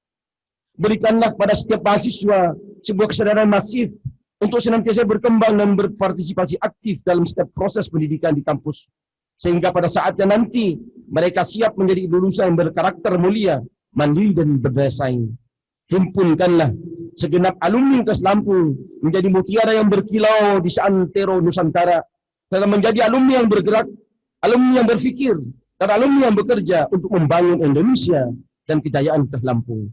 Berikanlah kepada setiap mahasiswa sebuah kesadaran masif untuk senantiasa berkembang dan berpartisipasi aktif dalam setiap proses pendidikan di kampus, sehingga pada saatnya nanti mereka siap menjadi lulusan yang berkarakter mulia, mandiri dan berdaya saing. Himpunkanlah segenap alumni Universitas Lampung menjadi mutiara yang berkilau di seantero Nusantara, serta menjadi alumni yang bergerak, alumni yang berfikir, dan alumni yang bekerja untuk membangun Indonesia dan kejayaan Universitas Lampung.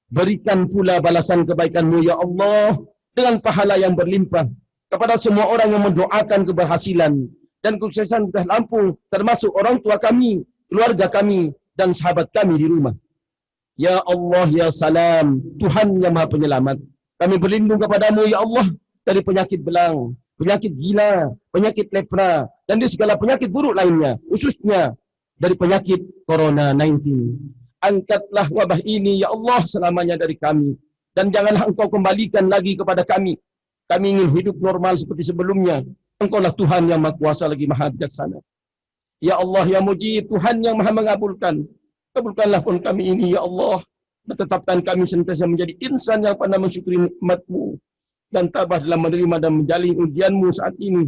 Berikan pula balasan kebaikan-Mu ya Allah dengan pahala yang berlimpah kepada semua orang yang mendoakan keberhasilan dan kesuksesan Universitas Lampung, termasuk orang tua kami, keluarga kami, dan sahabat kami di rumah. Ya Allah, ya Salam, Tuhan yang Maha Penyelamat, kami berlindung kepadamu ya Allah dari penyakit belang, penyakit gila, penyakit lepra, dan dari segala penyakit buruk lainnya, khususnya dari penyakit Corona-19. Angkatlah wabah ini ya Allah selamanya dari kami, dan janganlah Engkau kembalikan lagi kepada kami. Kami ingin hidup normal seperti sebelumnya. Engkaulah Tuhan yang Maha Kuasa lagi Maha Bijaksana. Ya Allah, ya Mujib, Tuhan yang Maha mengabulkan. Kabulkanlah pun kami ini ya Allah, dan tetapkan kami senantiasa menjadi insan yang pandai mensyukuri nikmat-Mu dan tabah dalam menerima dan menjalin ujian-Mu saat ini.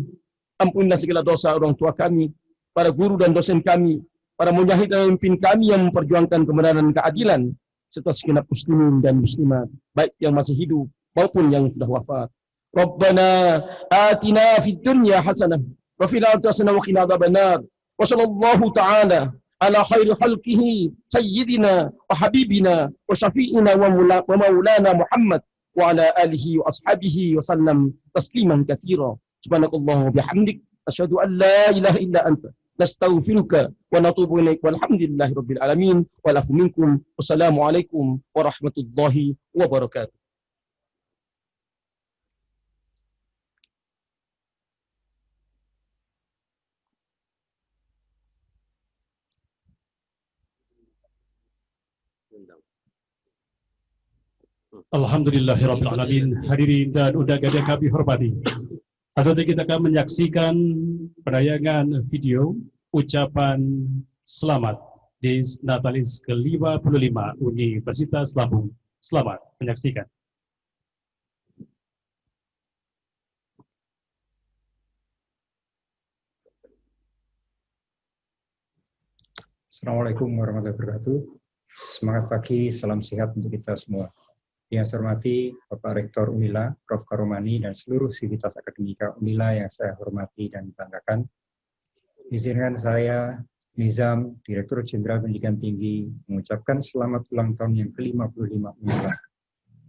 Ampunilah segala dosa orang tua kami, para guru dan dosen kami, para mujahid dan pemimpin kami yang memperjuangkan kebenaran dan keadilan, serta segenap muslimin dan muslimat, baik yang masih hidup maupun yang sudah wafat. Rabbana atina fid dunya hasanah wa fil akhirati hasanah wa qina adzabannar. Wa sallallahu ta'ala ala khairi khalqihi sayyidina wa habibina wa syafi'ina wa maulana Muhammad wa ala alihi wa ashabihi wa sallam tasliman katsira. Subhanakallahumma wa bihamdik asyhadu an la ilaha illa anta nastaghfiruka wa natubu ilaik. Walhamdulillahi rabbil alamin. Wal afu minkum. Wassalamualaikum warahmatullahi wabarakatuh. Alhamdulillahirrabbilalamin. Hadirin dan undangan yang kami hormati, selanjutnya kita akan menyaksikan penayangan video ucapan selamat Dies Natalis ke-55 Universitas Lampung. Selamat menyaksikan. Assalamualaikum warahmatullahi wabarakatuh. Semangat pagi, salam sehat untuk kita semua. Yang saya hormati Bapak Rektor Unila, Prof. Karomani, dan seluruh sivitas akademika Unila yang saya hormati dan banggakan. Izinkan saya, Nizam, Direktur Jenderal Pendidikan Tinggi, mengucapkan selamat ulang tahun yang ke-55 Unila.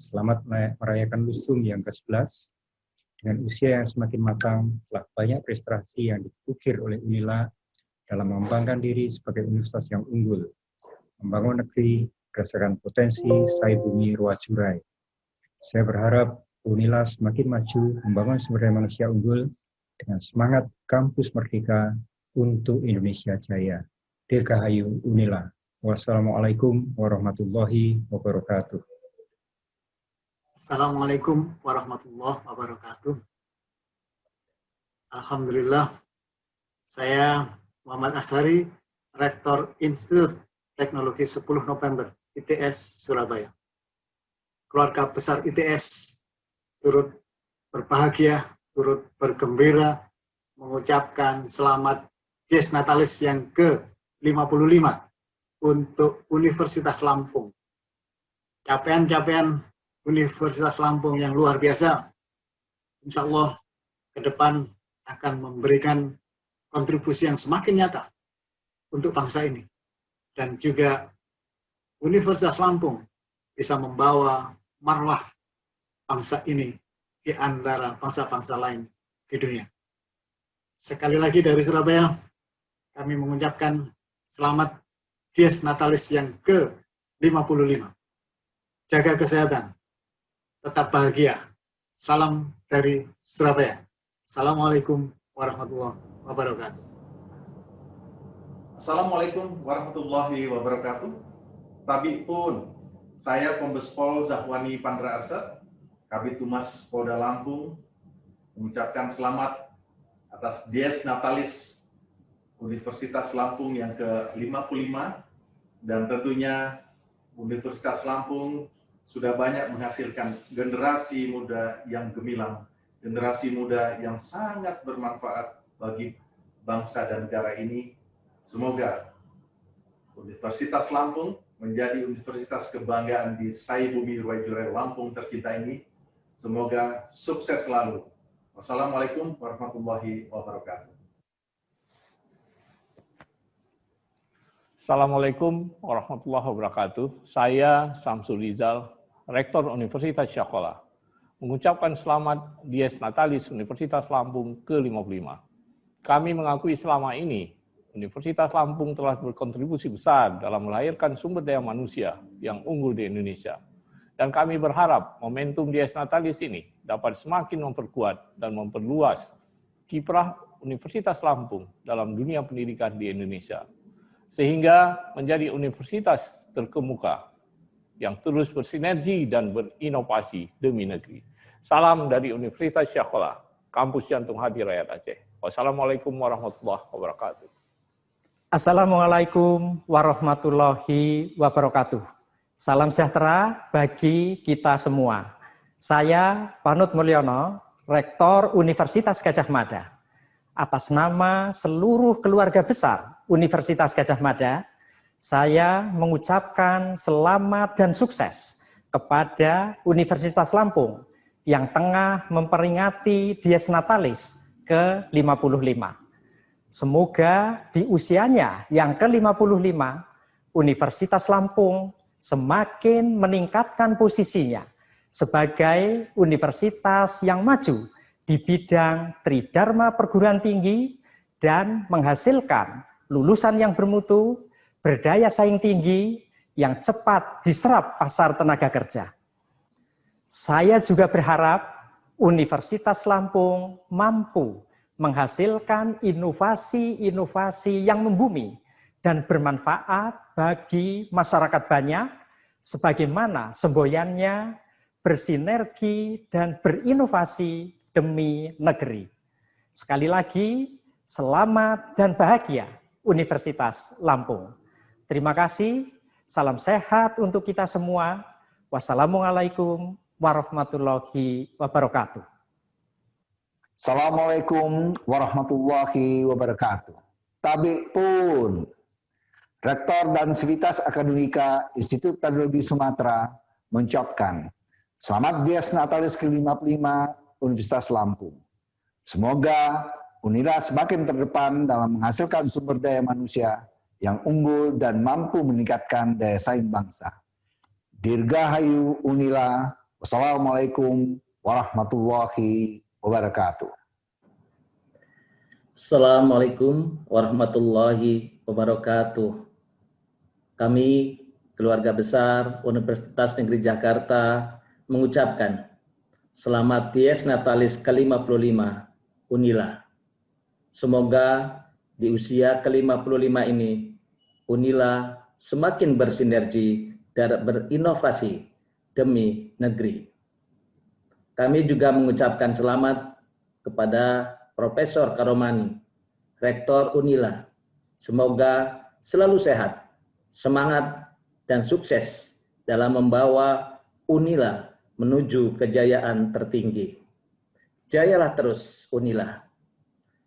Selamat merayakan Lustum yang ke-11. Dengan usia yang semakin matang, telah banyak prestasi yang diukir oleh Unila dalam mengembangkan diri sebagai universitas yang unggul, membangun negeri berdasarkan potensi sai bumi ruah curai. Saya berharap Unila semakin maju membangun sumber daya manusia unggul dengan semangat kampus merdeka untuk Indonesia Jaya. Dirgahayu Unila. Wassalamualaikum warahmatullahi wabarakatuh. Assalamualaikum warahmatullahi wabarakatuh. Alhamdulillah, saya Muhammad Ashari, Rektor Institut Teknologi 10 November ITS Surabaya. Keluarga besar ITS turut berbahagia, turut bergembira mengucapkan selamat Dies Natalis yang ke-55 untuk Universitas Lampung. Capaian-capaian Universitas Lampung yang luar biasa, insya Allah ke depan akan memberikan kontribusi yang semakin nyata untuk bangsa ini. Dan juga Universitas Lampung bisa membawa marwah bangsa ini di antara bangsa-bangsa lain di dunia. Sekali lagi dari Surabaya, kami mengucapkan selamat Dies Natalis yang ke-55. Jaga kesehatan, tetap bahagia. Salam dari Surabaya. Assalamualaikum warahmatullahi wabarakatuh. Assalamualaikum warahmatullahi wabarakatuh. Tabi pun, saya Kombes Pol Zahwani Pandra Arsad, Kabid Humas Polda Lampung, mengucapkan selamat atas Dies Natalis Universitas Lampung yang ke-55, dan tentunya Universitas Lampung sudah banyak menghasilkan generasi muda yang gemilang, generasi muda yang sangat bermanfaat bagi bangsa dan negara ini. Semoga Universitas Lampung menjadi universitas kebanggaan di Sai Bumi Ruwaijure Lampung tercinta ini. Semoga sukses selalu. Wassalamualaikum warahmatullahi wabarakatuh. Assalamualaikum warahmatullahi wabarakatuh. Saya Samsul Rizal, Rektor Universitas Syakola, mengucapkan selamat Dies Natalis Universitas Lampung ke-55. Kami mengakui selama ini Universitas Lampung telah berkontribusi besar dalam melahirkan sumber daya manusia yang unggul di Indonesia. Dan kami berharap momentum Dies Natalis ini dapat semakin memperkuat dan memperluas kiprah Universitas Lampung dalam dunia pendidikan di Indonesia, sehingga menjadi universitas terkemuka yang terus bersinergi dan berinovasi demi negeri. Salam dari Universitas Syakola, Kampus Jantung Hati Rakyat Aceh. Wassalamualaikum warahmatullahi wabarakatuh. Assalamualaikum warahmatullahi wabarakatuh. Salam sejahtera bagi kita semua. Saya Panut Mulyono, Rektor Universitas Gadjah Mada. Atas nama seluruh keluarga besar Universitas Gadjah Mada, saya mengucapkan selamat dan sukses kepada Universitas Lampung yang tengah memperingati Dies Natalis ke-55. Semoga di usianya yang ke-55, Universitas Lampung semakin meningkatkan posisinya sebagai universitas yang maju di bidang tridharma perguruan tinggi dan menghasilkan lulusan yang bermutu, berdaya saing tinggi, yang cepat diserap pasar tenaga kerja. Saya juga berharap Universitas Lampung mampu menghasilkan inovasi-inovasi yang membumi dan bermanfaat bagi masyarakat banyak, sebagaimana semboyannya bersinergi dan berinovasi demi negeri. Sekali lagi, selamat dan bahagia Universitas Lampung. Terima kasih, salam sehat untuk kita semua. Wassalamualaikum warahmatullahi wabarakatuh. Assalamualaikum warahmatullahi wabarakatuh. Tabik pun, Rektor dan Sivitas Akademika Institut Teknologi Sumatera mengucapkan selamat Dies Natalis ke-55 Universitas Lampung. Semoga Unila semakin terdepan dalam menghasilkan sumber daya manusia yang unggul dan mampu meningkatkan daya saing bangsa. Dirgahayu Unila. Wassalamualaikum warahmatullahi wabarakatuh. Assalamualaikum warahmatullahi wabarakatuh. Kami, keluarga besar Universitas Negeri Jakarta, mengucapkan selamat Dies Natalis ke-55 Unila. Semoga di usia ke-55 ini, Unila semakin bersinergi dan berinovasi demi negeri. Kami juga mengucapkan selamat kepada Profesor Karomani, Rektor Unila. Semoga selalu sehat, semangat, dan sukses dalam membawa Unila menuju kejayaan tertinggi. Jayalah terus Unila.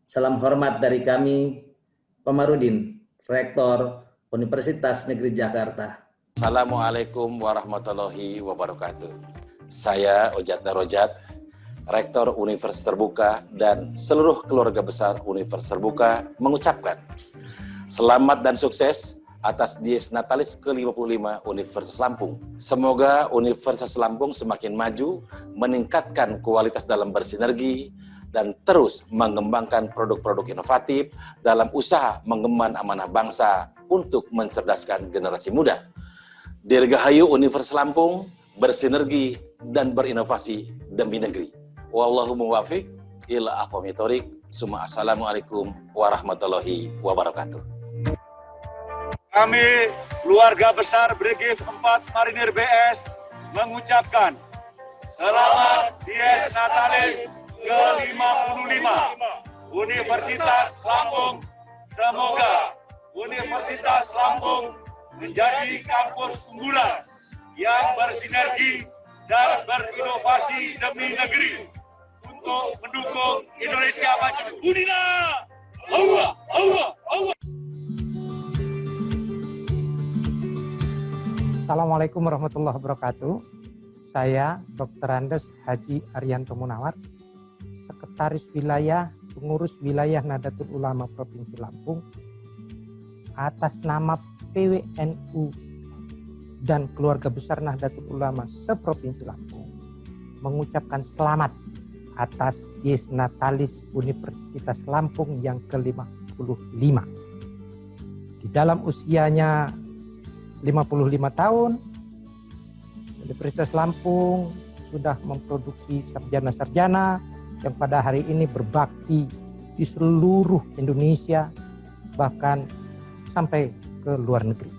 Salam hormat dari kami, Pamarudin, Rektor Universitas Negeri Jakarta. Assalamualaikum warahmatullahi wabarakatuh. Saya Ojat Darojat, Rektor Universitas Terbuka dan seluruh keluarga besar Universitas Terbuka mengucapkan selamat dan sukses atas Dies Natalis ke-55 Universitas Lampung. Semoga Universitas Lampung semakin maju, meningkatkan kualitas dalam bersinergi, dan terus mengembangkan produk-produk inovatif dalam usaha mengemban amanah bangsa untuk mencerdaskan generasi muda. Dirgahayu Universitas Lampung bersinergi dan berinovasi demi negeri. Wallahu muwaffiq ila aqwamit thoriq. Assalamualaikum warahmatullahi wabarakatuh. Kami, keluarga besar Brigif 4 Marinir BS, mengucapkan selamat Dies Natalis ke-55 Universitas Lampung. Semoga Universitas Lampung menjadi kampus unggulan yang bersinergi dan berinovasi demi negeri untuk mendukung Indonesia maju. Unila! Allah! Allah! Allah! Assalamualaikum warahmatullahi wabarakatuh. Saya Dr. Andes Haji Arianto Munawar, Sekretaris Wilayah Pengurus Wilayah Nahdlatul Ulama Provinsi Lampung, atas nama PWNU dan keluarga besar Nahdlatul Ulama se-Provinsi Lampung, mengucapkan selamat atas Dies Natalis Universitas Lampung yang ke-55. Di dalam usianya 55 tahun, Universitas Lampung sudah memproduksi sarjana-sarjana yang pada hari ini berbakti di seluruh Indonesia, bahkan sampai ke luar negeri.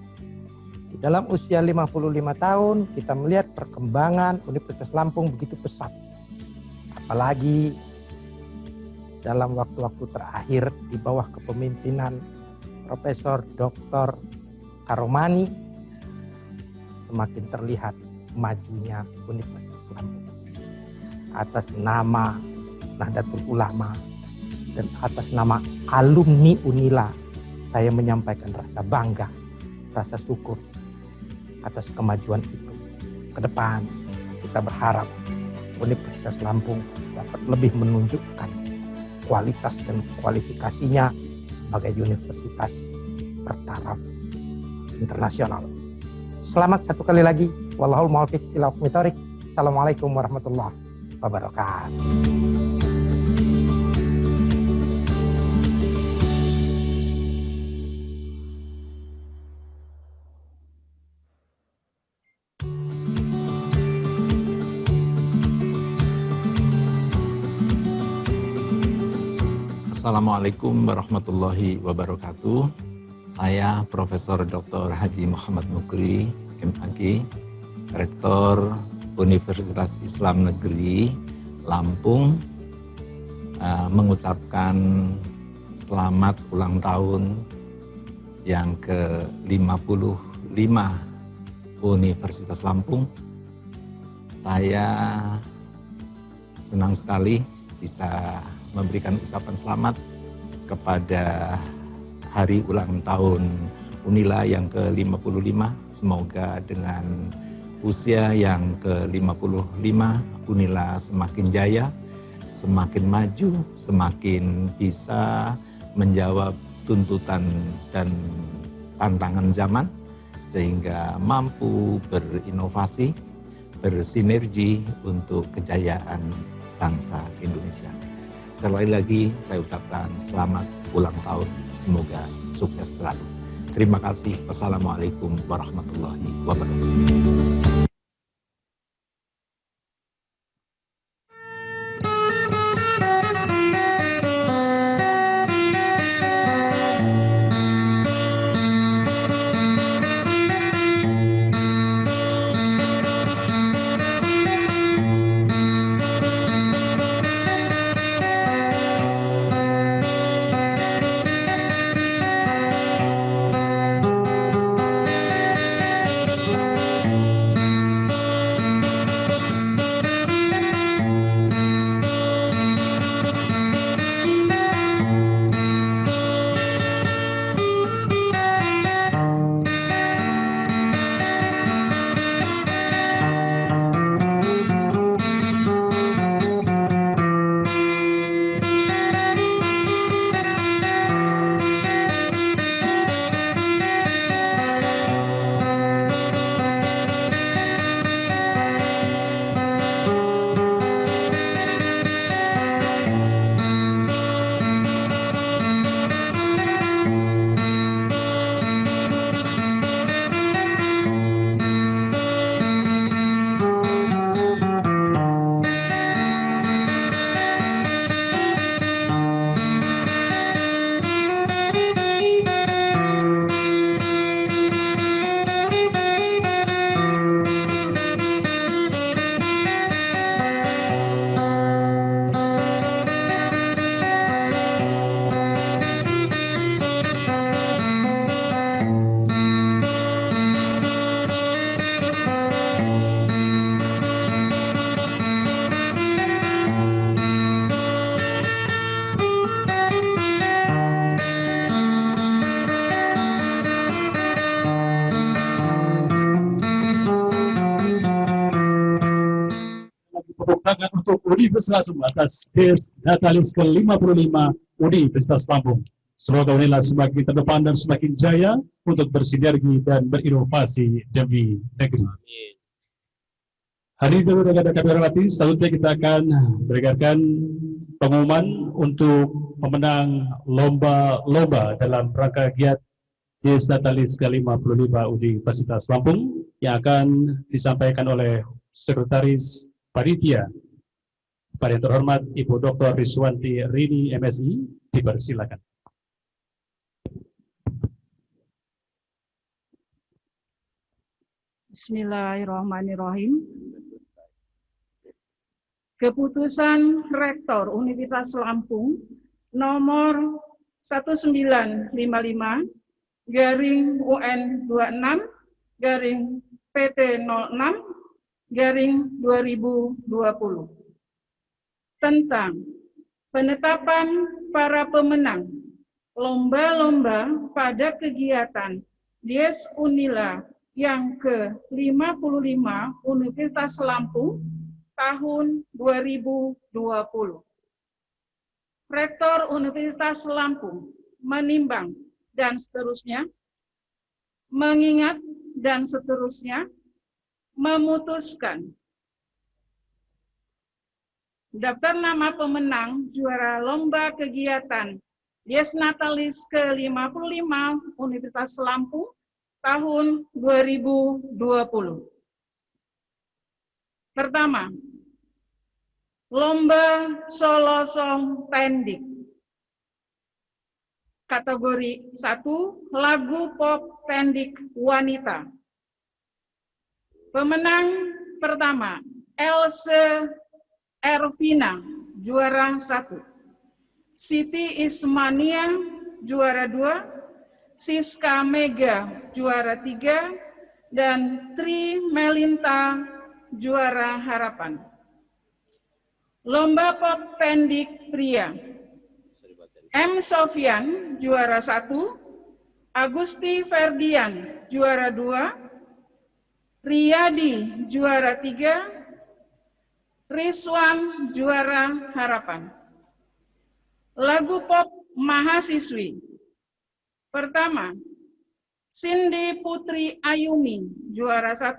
Di dalam usia 55 tahun, kita melihat perkembangan Universitas Lampung begitu pesat. Apalagi dalam waktu-waktu terakhir di bawah kepemimpinan Profesor Dr. Karomani, semakin terlihat majunya Universitas Lampung. Atas nama Nahdlatul Ulama dan atas nama alumni Unila, saya menyampaikan rasa bangga, rasa syukur atas kemajuan itu. Ke depan kita berharap Universitas Lampung dapat lebih menunjukkan kualitas dan kualifikasinya sebagai universitas bertaraf internasional. Selamat satu kali lagi. Wallahul muwaffiq ila aqwamit thoriq. Assalamualaikum warahmatullahi wabarakatuh. Assalamualaikum warahmatullahi wabarakatuh. Saya Profesor Dr. Haji Muhammad Mukri, MAG, Rektor Universitas Islam Negeri Lampung, mengucapkan selamat ulang tahun yang ke-55 Universitas Lampung. Saya senang sekali bisa memberikan ucapan selamat kepada hari ulang tahun Unila yang ke-55. Semoga dengan usia yang ke-55 Unila semakin jaya, semakin maju, semakin bisa menjawab tuntutan dan tantangan zaman, sehingga mampu berinovasi, bersinergi untuk kejayaan bangsa Indonesia. Sekali lagi saya ucapkan selamat ulang tahun, semoga sukses selalu. Terima kasih. Wassalamualaikum warahmatullahi wabarakatuh. tangan untuk Universitas Lampung atas Des Natalis ke-55 Universitas Lampung. Semoga Unila semakin terdepan dan semakin jaya untuk bersinergi dan berinovasi demi negeri. Hari ini dengan kami hormati, selanjutnya kita akan berikan pengumuman untuk pemenang lomba-lomba dalam rangka giat Des Natalis ke-55 Universitas Lampung yang akan disampaikan oleh Sekretaris Panitia. Pada yang terhormat Ibu Dr. Riswanti Rini MSI, dipersilakan. Bismillahirrahmanirrahim. Keputusan Rektor Universitas Lampung nomor 1955-PT06-PT2020 tentang penetapan para pemenang lomba-lomba pada kegiatan Dies Unila yang ke-55 Universitas Lampung tahun 2020. Rektor Universitas Lampung menimbang dan seterusnya, mengingat dan seterusnya, memutuskan daftar nama pemenang juara lomba kegiatan Dies Natalis ke-55 Universitas Lampung tahun 2020. Pertama, Lomba Solo Song Tendik. Kategori 1, lagu pop tendik wanita. Pemenang pertama, Else Ervina, juara 1. Siti Ismania, juara 2. Siska Mega, juara 3. Dan Tri Melinta, juara harapan. Lomba pop tendik pria. M. Sofyan, juara 1. Agusti Ferdian, juara 2. Riyadi, juara 3. Rizwan, juara harapan. Lagu pop mahasiswi. Pertama, Cindy Putri Ayumi, juara 1.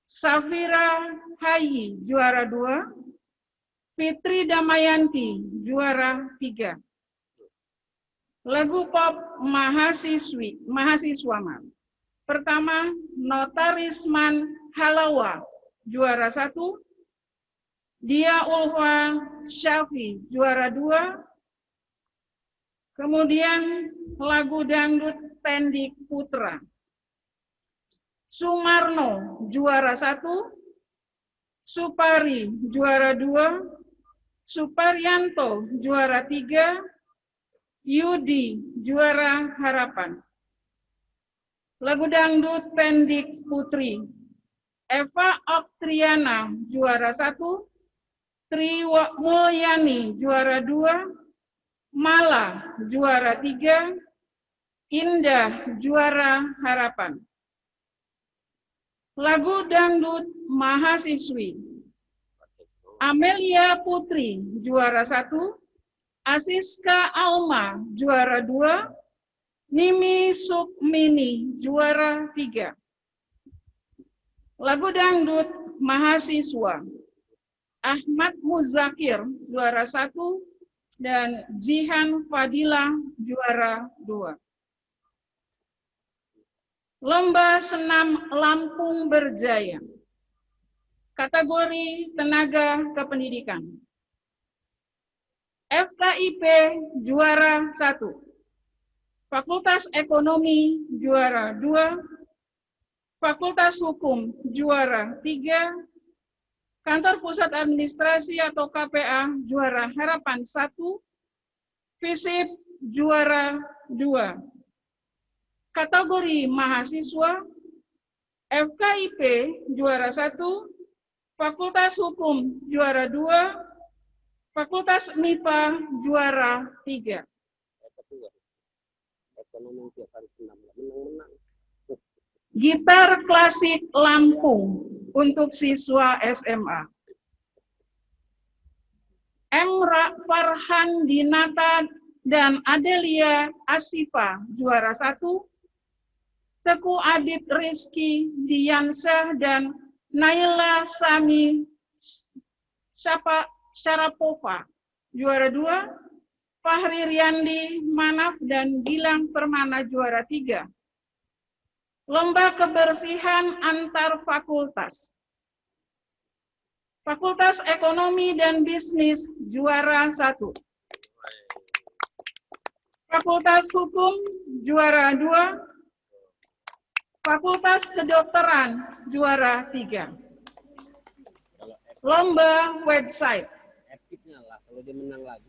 Safira Hayi, juara 2. Fitri Damayanti, juara 3. Lagu pop mahasiswa. Pertama, Notarisman Halawa, juara 1. Dia Ulfa Syafi, juara 2. Kemudian lagu dangdut tendik putra. Sumarno, juara 1. Supari, juara 2. Suparyanto, juara 3. Yudi, juara harapan. Lagu dangdut tendik putri. Eva Oktriana, juara 1. Tri Mulyani, juara 2. Mala, juara 3. Indah, juara harapan. Lagu dangdut mahasiswi. Amelia Putri, juara 1. Asiska Alma, juara 2. Mimi Sukmini, juara 3. Lagu dangdut mahasiswa. Ahmad Muzakir, juara 1. Dan Jihan Fadila, juara 2. Lomba Senam Lampung Berjaya. Kategori tenaga kependidikan. FKIP juara 1. Fakultas Ekonomi juara 2. Fakultas Hukum juara 3. Kantor Pusat Administrasi atau KPA juara harapan 1. FISIP juara 2. Kategori mahasiswa, FKIP juara 1, Fakultas Hukum juara 2, Fakultas MIPA juara 3. Gitar klasik Lampung untuk siswa SMA. Farhan Dinata dan Adelia Asifa juara 1, Teguh Adit Rizky Diansyah dan Naila Sami Syarapova juara 2, Fahri Riyandi Manaf dan Gilang Permana juara 3. Lomba kebersihan antar fakultas. Fakultas Ekonomi dan Bisnis juara 1. Fakultas Hukum juara 2. Fakultas Kedokteran juara 3. Lomba website.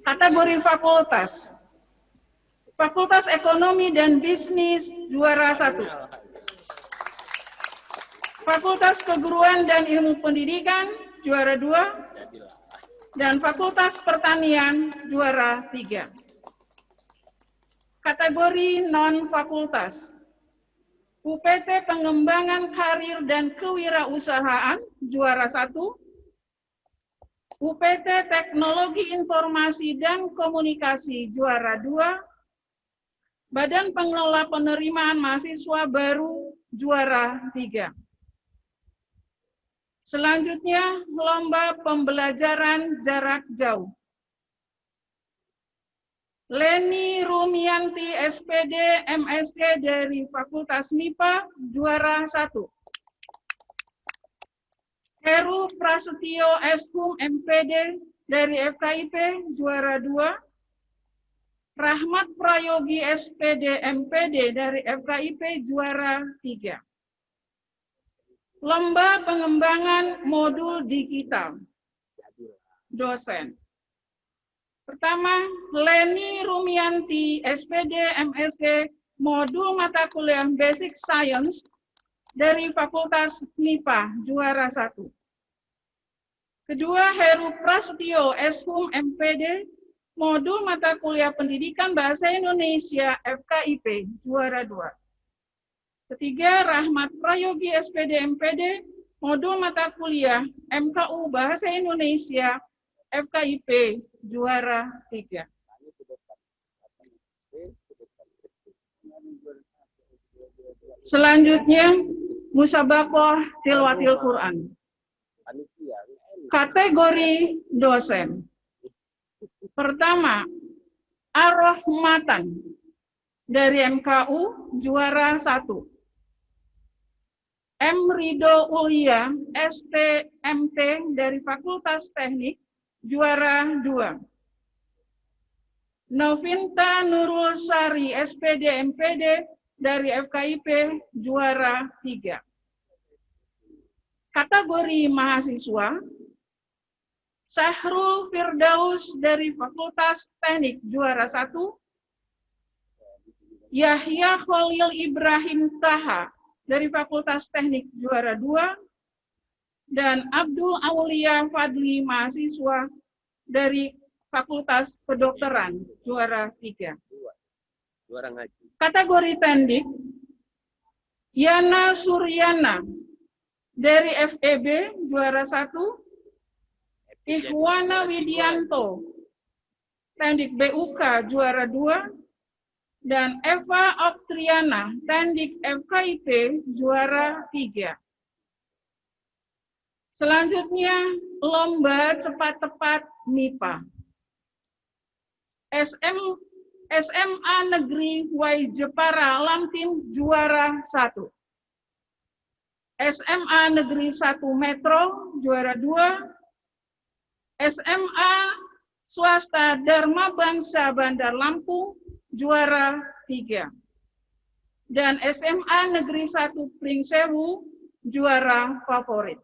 Kategori fakultas. Fakultas Ekonomi dan Bisnis juara 1. Fakultas Keguruan dan Ilmu Pendidikan juara 2, dan Fakultas Pertanian juara 3. Kategori non-fakultas. UPT Pengembangan Karir dan Kewirausahaan juara 1, UPT Teknologi Informasi dan Komunikasi juara 2, Badan Pengelola Penerimaan Mahasiswa Baru juara 3. Selanjutnya, lomba pembelajaran jarak jauh. Leni Rumianti SPD MSc dari Fakultas MIPA juara 1. Heru Prasetyo Eshum MPD dari FKIP juara 2. Rahmat Prayogi SPD MPD dari FKIP juara 3. Lomba pengembangan modul digital. Dosen. Pertama, Leni Rumianti, SPD, MSc, modul mata kuliah Basic Science dari Fakultas MIPA, juara 1. Kedua, Heru Prasetyo, Eshum, MPD, modul mata kuliah Pendidikan Bahasa Indonesia, FKIP, juara 2. Ketiga, Rahmat Prayogi, SPD, MPD, modul mata kuliah MKU Bahasa Indonesia, FKIP, juara 3. Selanjutnya, Musabaqah Tilawatil Quran. Kategori dosen. Pertama, Ar-Rahmatan dari MKU, juara 1. M. Rido Ulia, STMT dari Fakultas Teknik, juara 2. Novinta Nurul Sari, SPD MPD dari FKIP, juara 3. Kategori mahasiswa, Sahrul Firdaus dari Fakultas Teknik, juara 1. Yahya Khalil Ibrahim Taha dari Fakultas Teknik, juara 2. Dan Abdul Aulia Fadli, mahasiswa dari Fakultas Kedokteran, juara 3. Kategori tendik, Yana Suryana dari FEB, juara 1. Ihwana Widianto, tendik BUK, juara 2. Dan Eva Oktriana, tendik FKIP, juara 3. Selanjutnya, lomba cepat tepat MIPA. SMA Negeri Y Jepara Lamtin, juara 1. SMA Negeri 1 Metro, juara 2. SMA Swasta Dharma Bangsa Bandar Lampung, juara 3. Dan SMA Negeri 1 Pringsewu, juara favorit.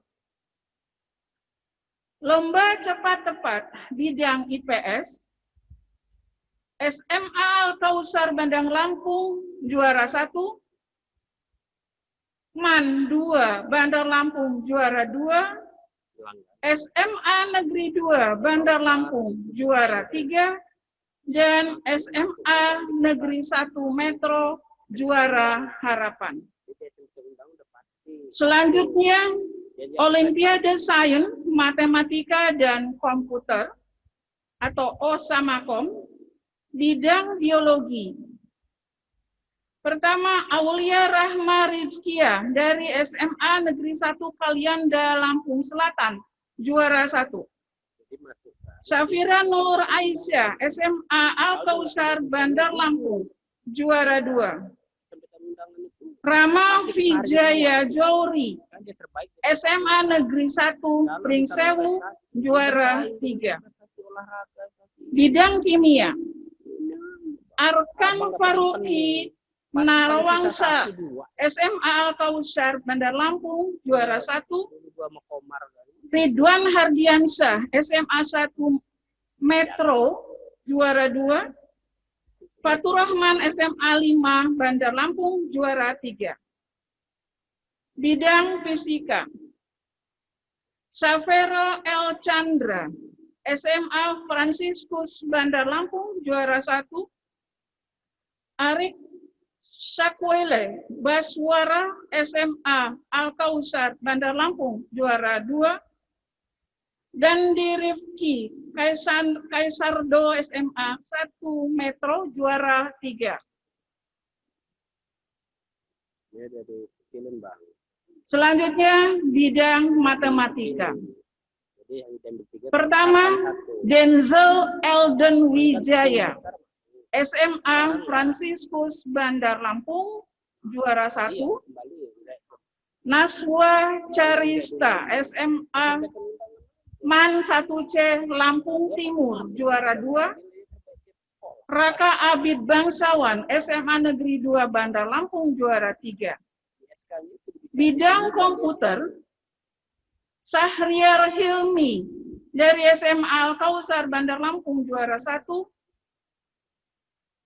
Lomba cepat tepat bidang IPS, SMA Al-Kausar Bandar Lampung, juara 1. MAN 2 Bandar Lampung, juara 2. SMA Negeri 2 Bandar Lampung, juara 3. Dan SMA Negeri 1 Metro, juara harapan. Selanjutnya, Olimpiade Sains, Matematika, dan Komputer, atau Osamakom, bidang biologi. Pertama, Aulia Rahma Rizkia dari SMA Negeri 1 Kalianda, Lampung Selatan, juara 1. Syafira Nur Aisyah, SMA Al-Kausar, Bandar Lampung, juara 2. Rama Vijaya Jouri, SMA Negeri 1, Pringsewu, juara 3. Bidang kimia, Arkan Faruqi Narawangsa, SMA Al-Kausar, Bandar Lampung, juara 1. Ridwan Hardiansyah, SMA 1 Metro, juara 2. Fatur Rahman, SMA 5 Bandar Lampung, juara 3. Bidang fisika, Safero L. Chandra, SMA Fransiskus Bandar Lampung, juara 1. Arik Sakwele Baswara, SMA Al-Kausar Bandar Lampung, juara 2. Dan di Rifki Kaisardo, SMA 1 Metro, juara 3. Selanjutnya bidang matematika. Pertama, Denzel Elden Wijaya, SMA Fransiskus Bandar Lampung, juara 1. Naswa Carista, SMA Man 1C Lampung Timur, juara 2. Raka Abid Bangsawan, SMA Negeri 2 Bandar Lampung, juara 3. Bidang komputer, Syahriar Hilmi dari SMA Al-Kausar Bandar Lampung, juara 1.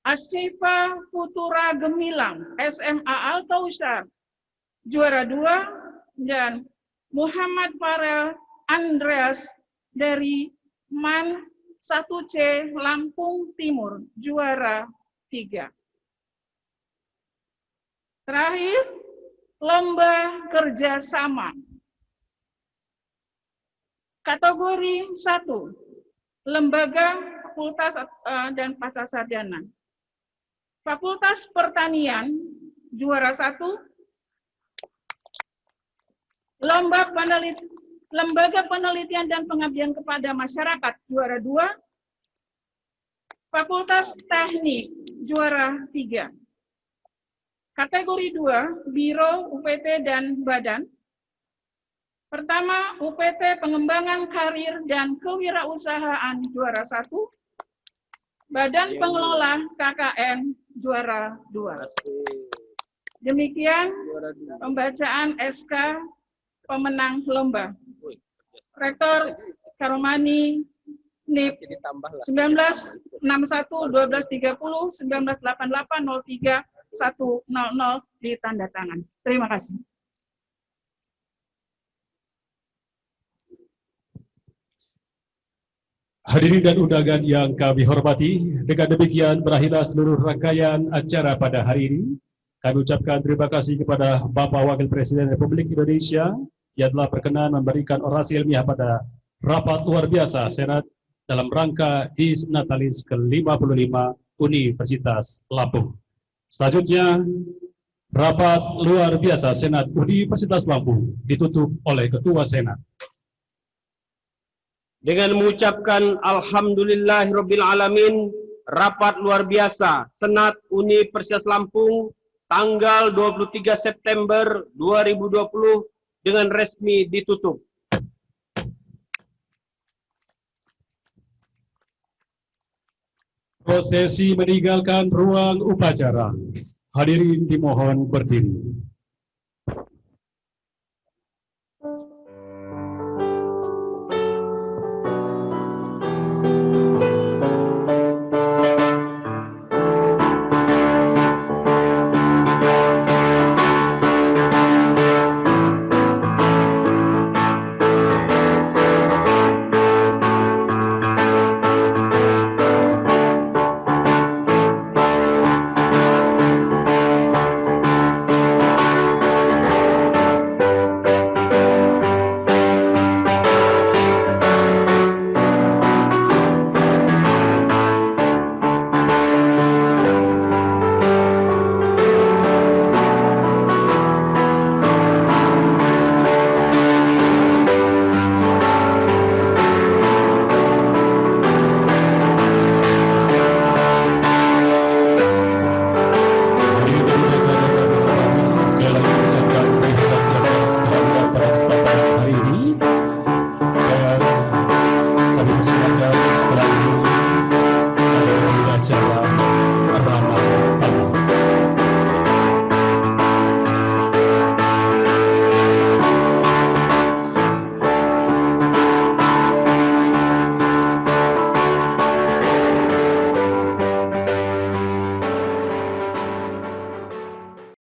Asifa Futura Gemilang, SMA Al-Kausar, juara 2. Dan Muhammad Farel Andreas dari MAN 1C Lampung Timur, juara 3. Terakhir, lomba kerjasama. Kategori 1, lembaga, fakultas dan pasca sarjana. Fakultas Pertanian, juara 1. Lembaga Penelitian dan Pengabdian kepada Masyarakat, juara 2. Fakultas Teknik, juara 3. Kategori 2, Biro, UPT, dan Badan. Pertama, UPT Pengembangan Karir dan Kewirausahaan, juara 1. Badan Pengelola KKN, juara 2. Demikian pembacaan SK pemenang lomba. Rektor Karomani NIP 1961-1230, 1988-03-100 ditanda tangan. Terima kasih. Hadirin dan undangan yang kami hormati, dengan demikian berakhirlah seluruh rangkaian acara pada hari ini. Kami ucapkan terima kasih kepada Bapak Wakil Presiden Republik Indonesia yang telah berkenan memberikan orasi ilmiah pada rapat luar biasa Senat dalam rangka Dies Natalis ke-55 Universitas Lampung. Selanjutnya, rapat luar biasa Senat Universitas Lampung ditutup oleh Ketua Senat. Dengan mengucapkan Alhamdulillahirabbil alamin, rapat luar biasa Senat Universitas Lampung tanggal 23 September 2020 dengan resmi ditutup. Prosesi meninggalkan ruang upacara. Hadirin dimohon berdiri.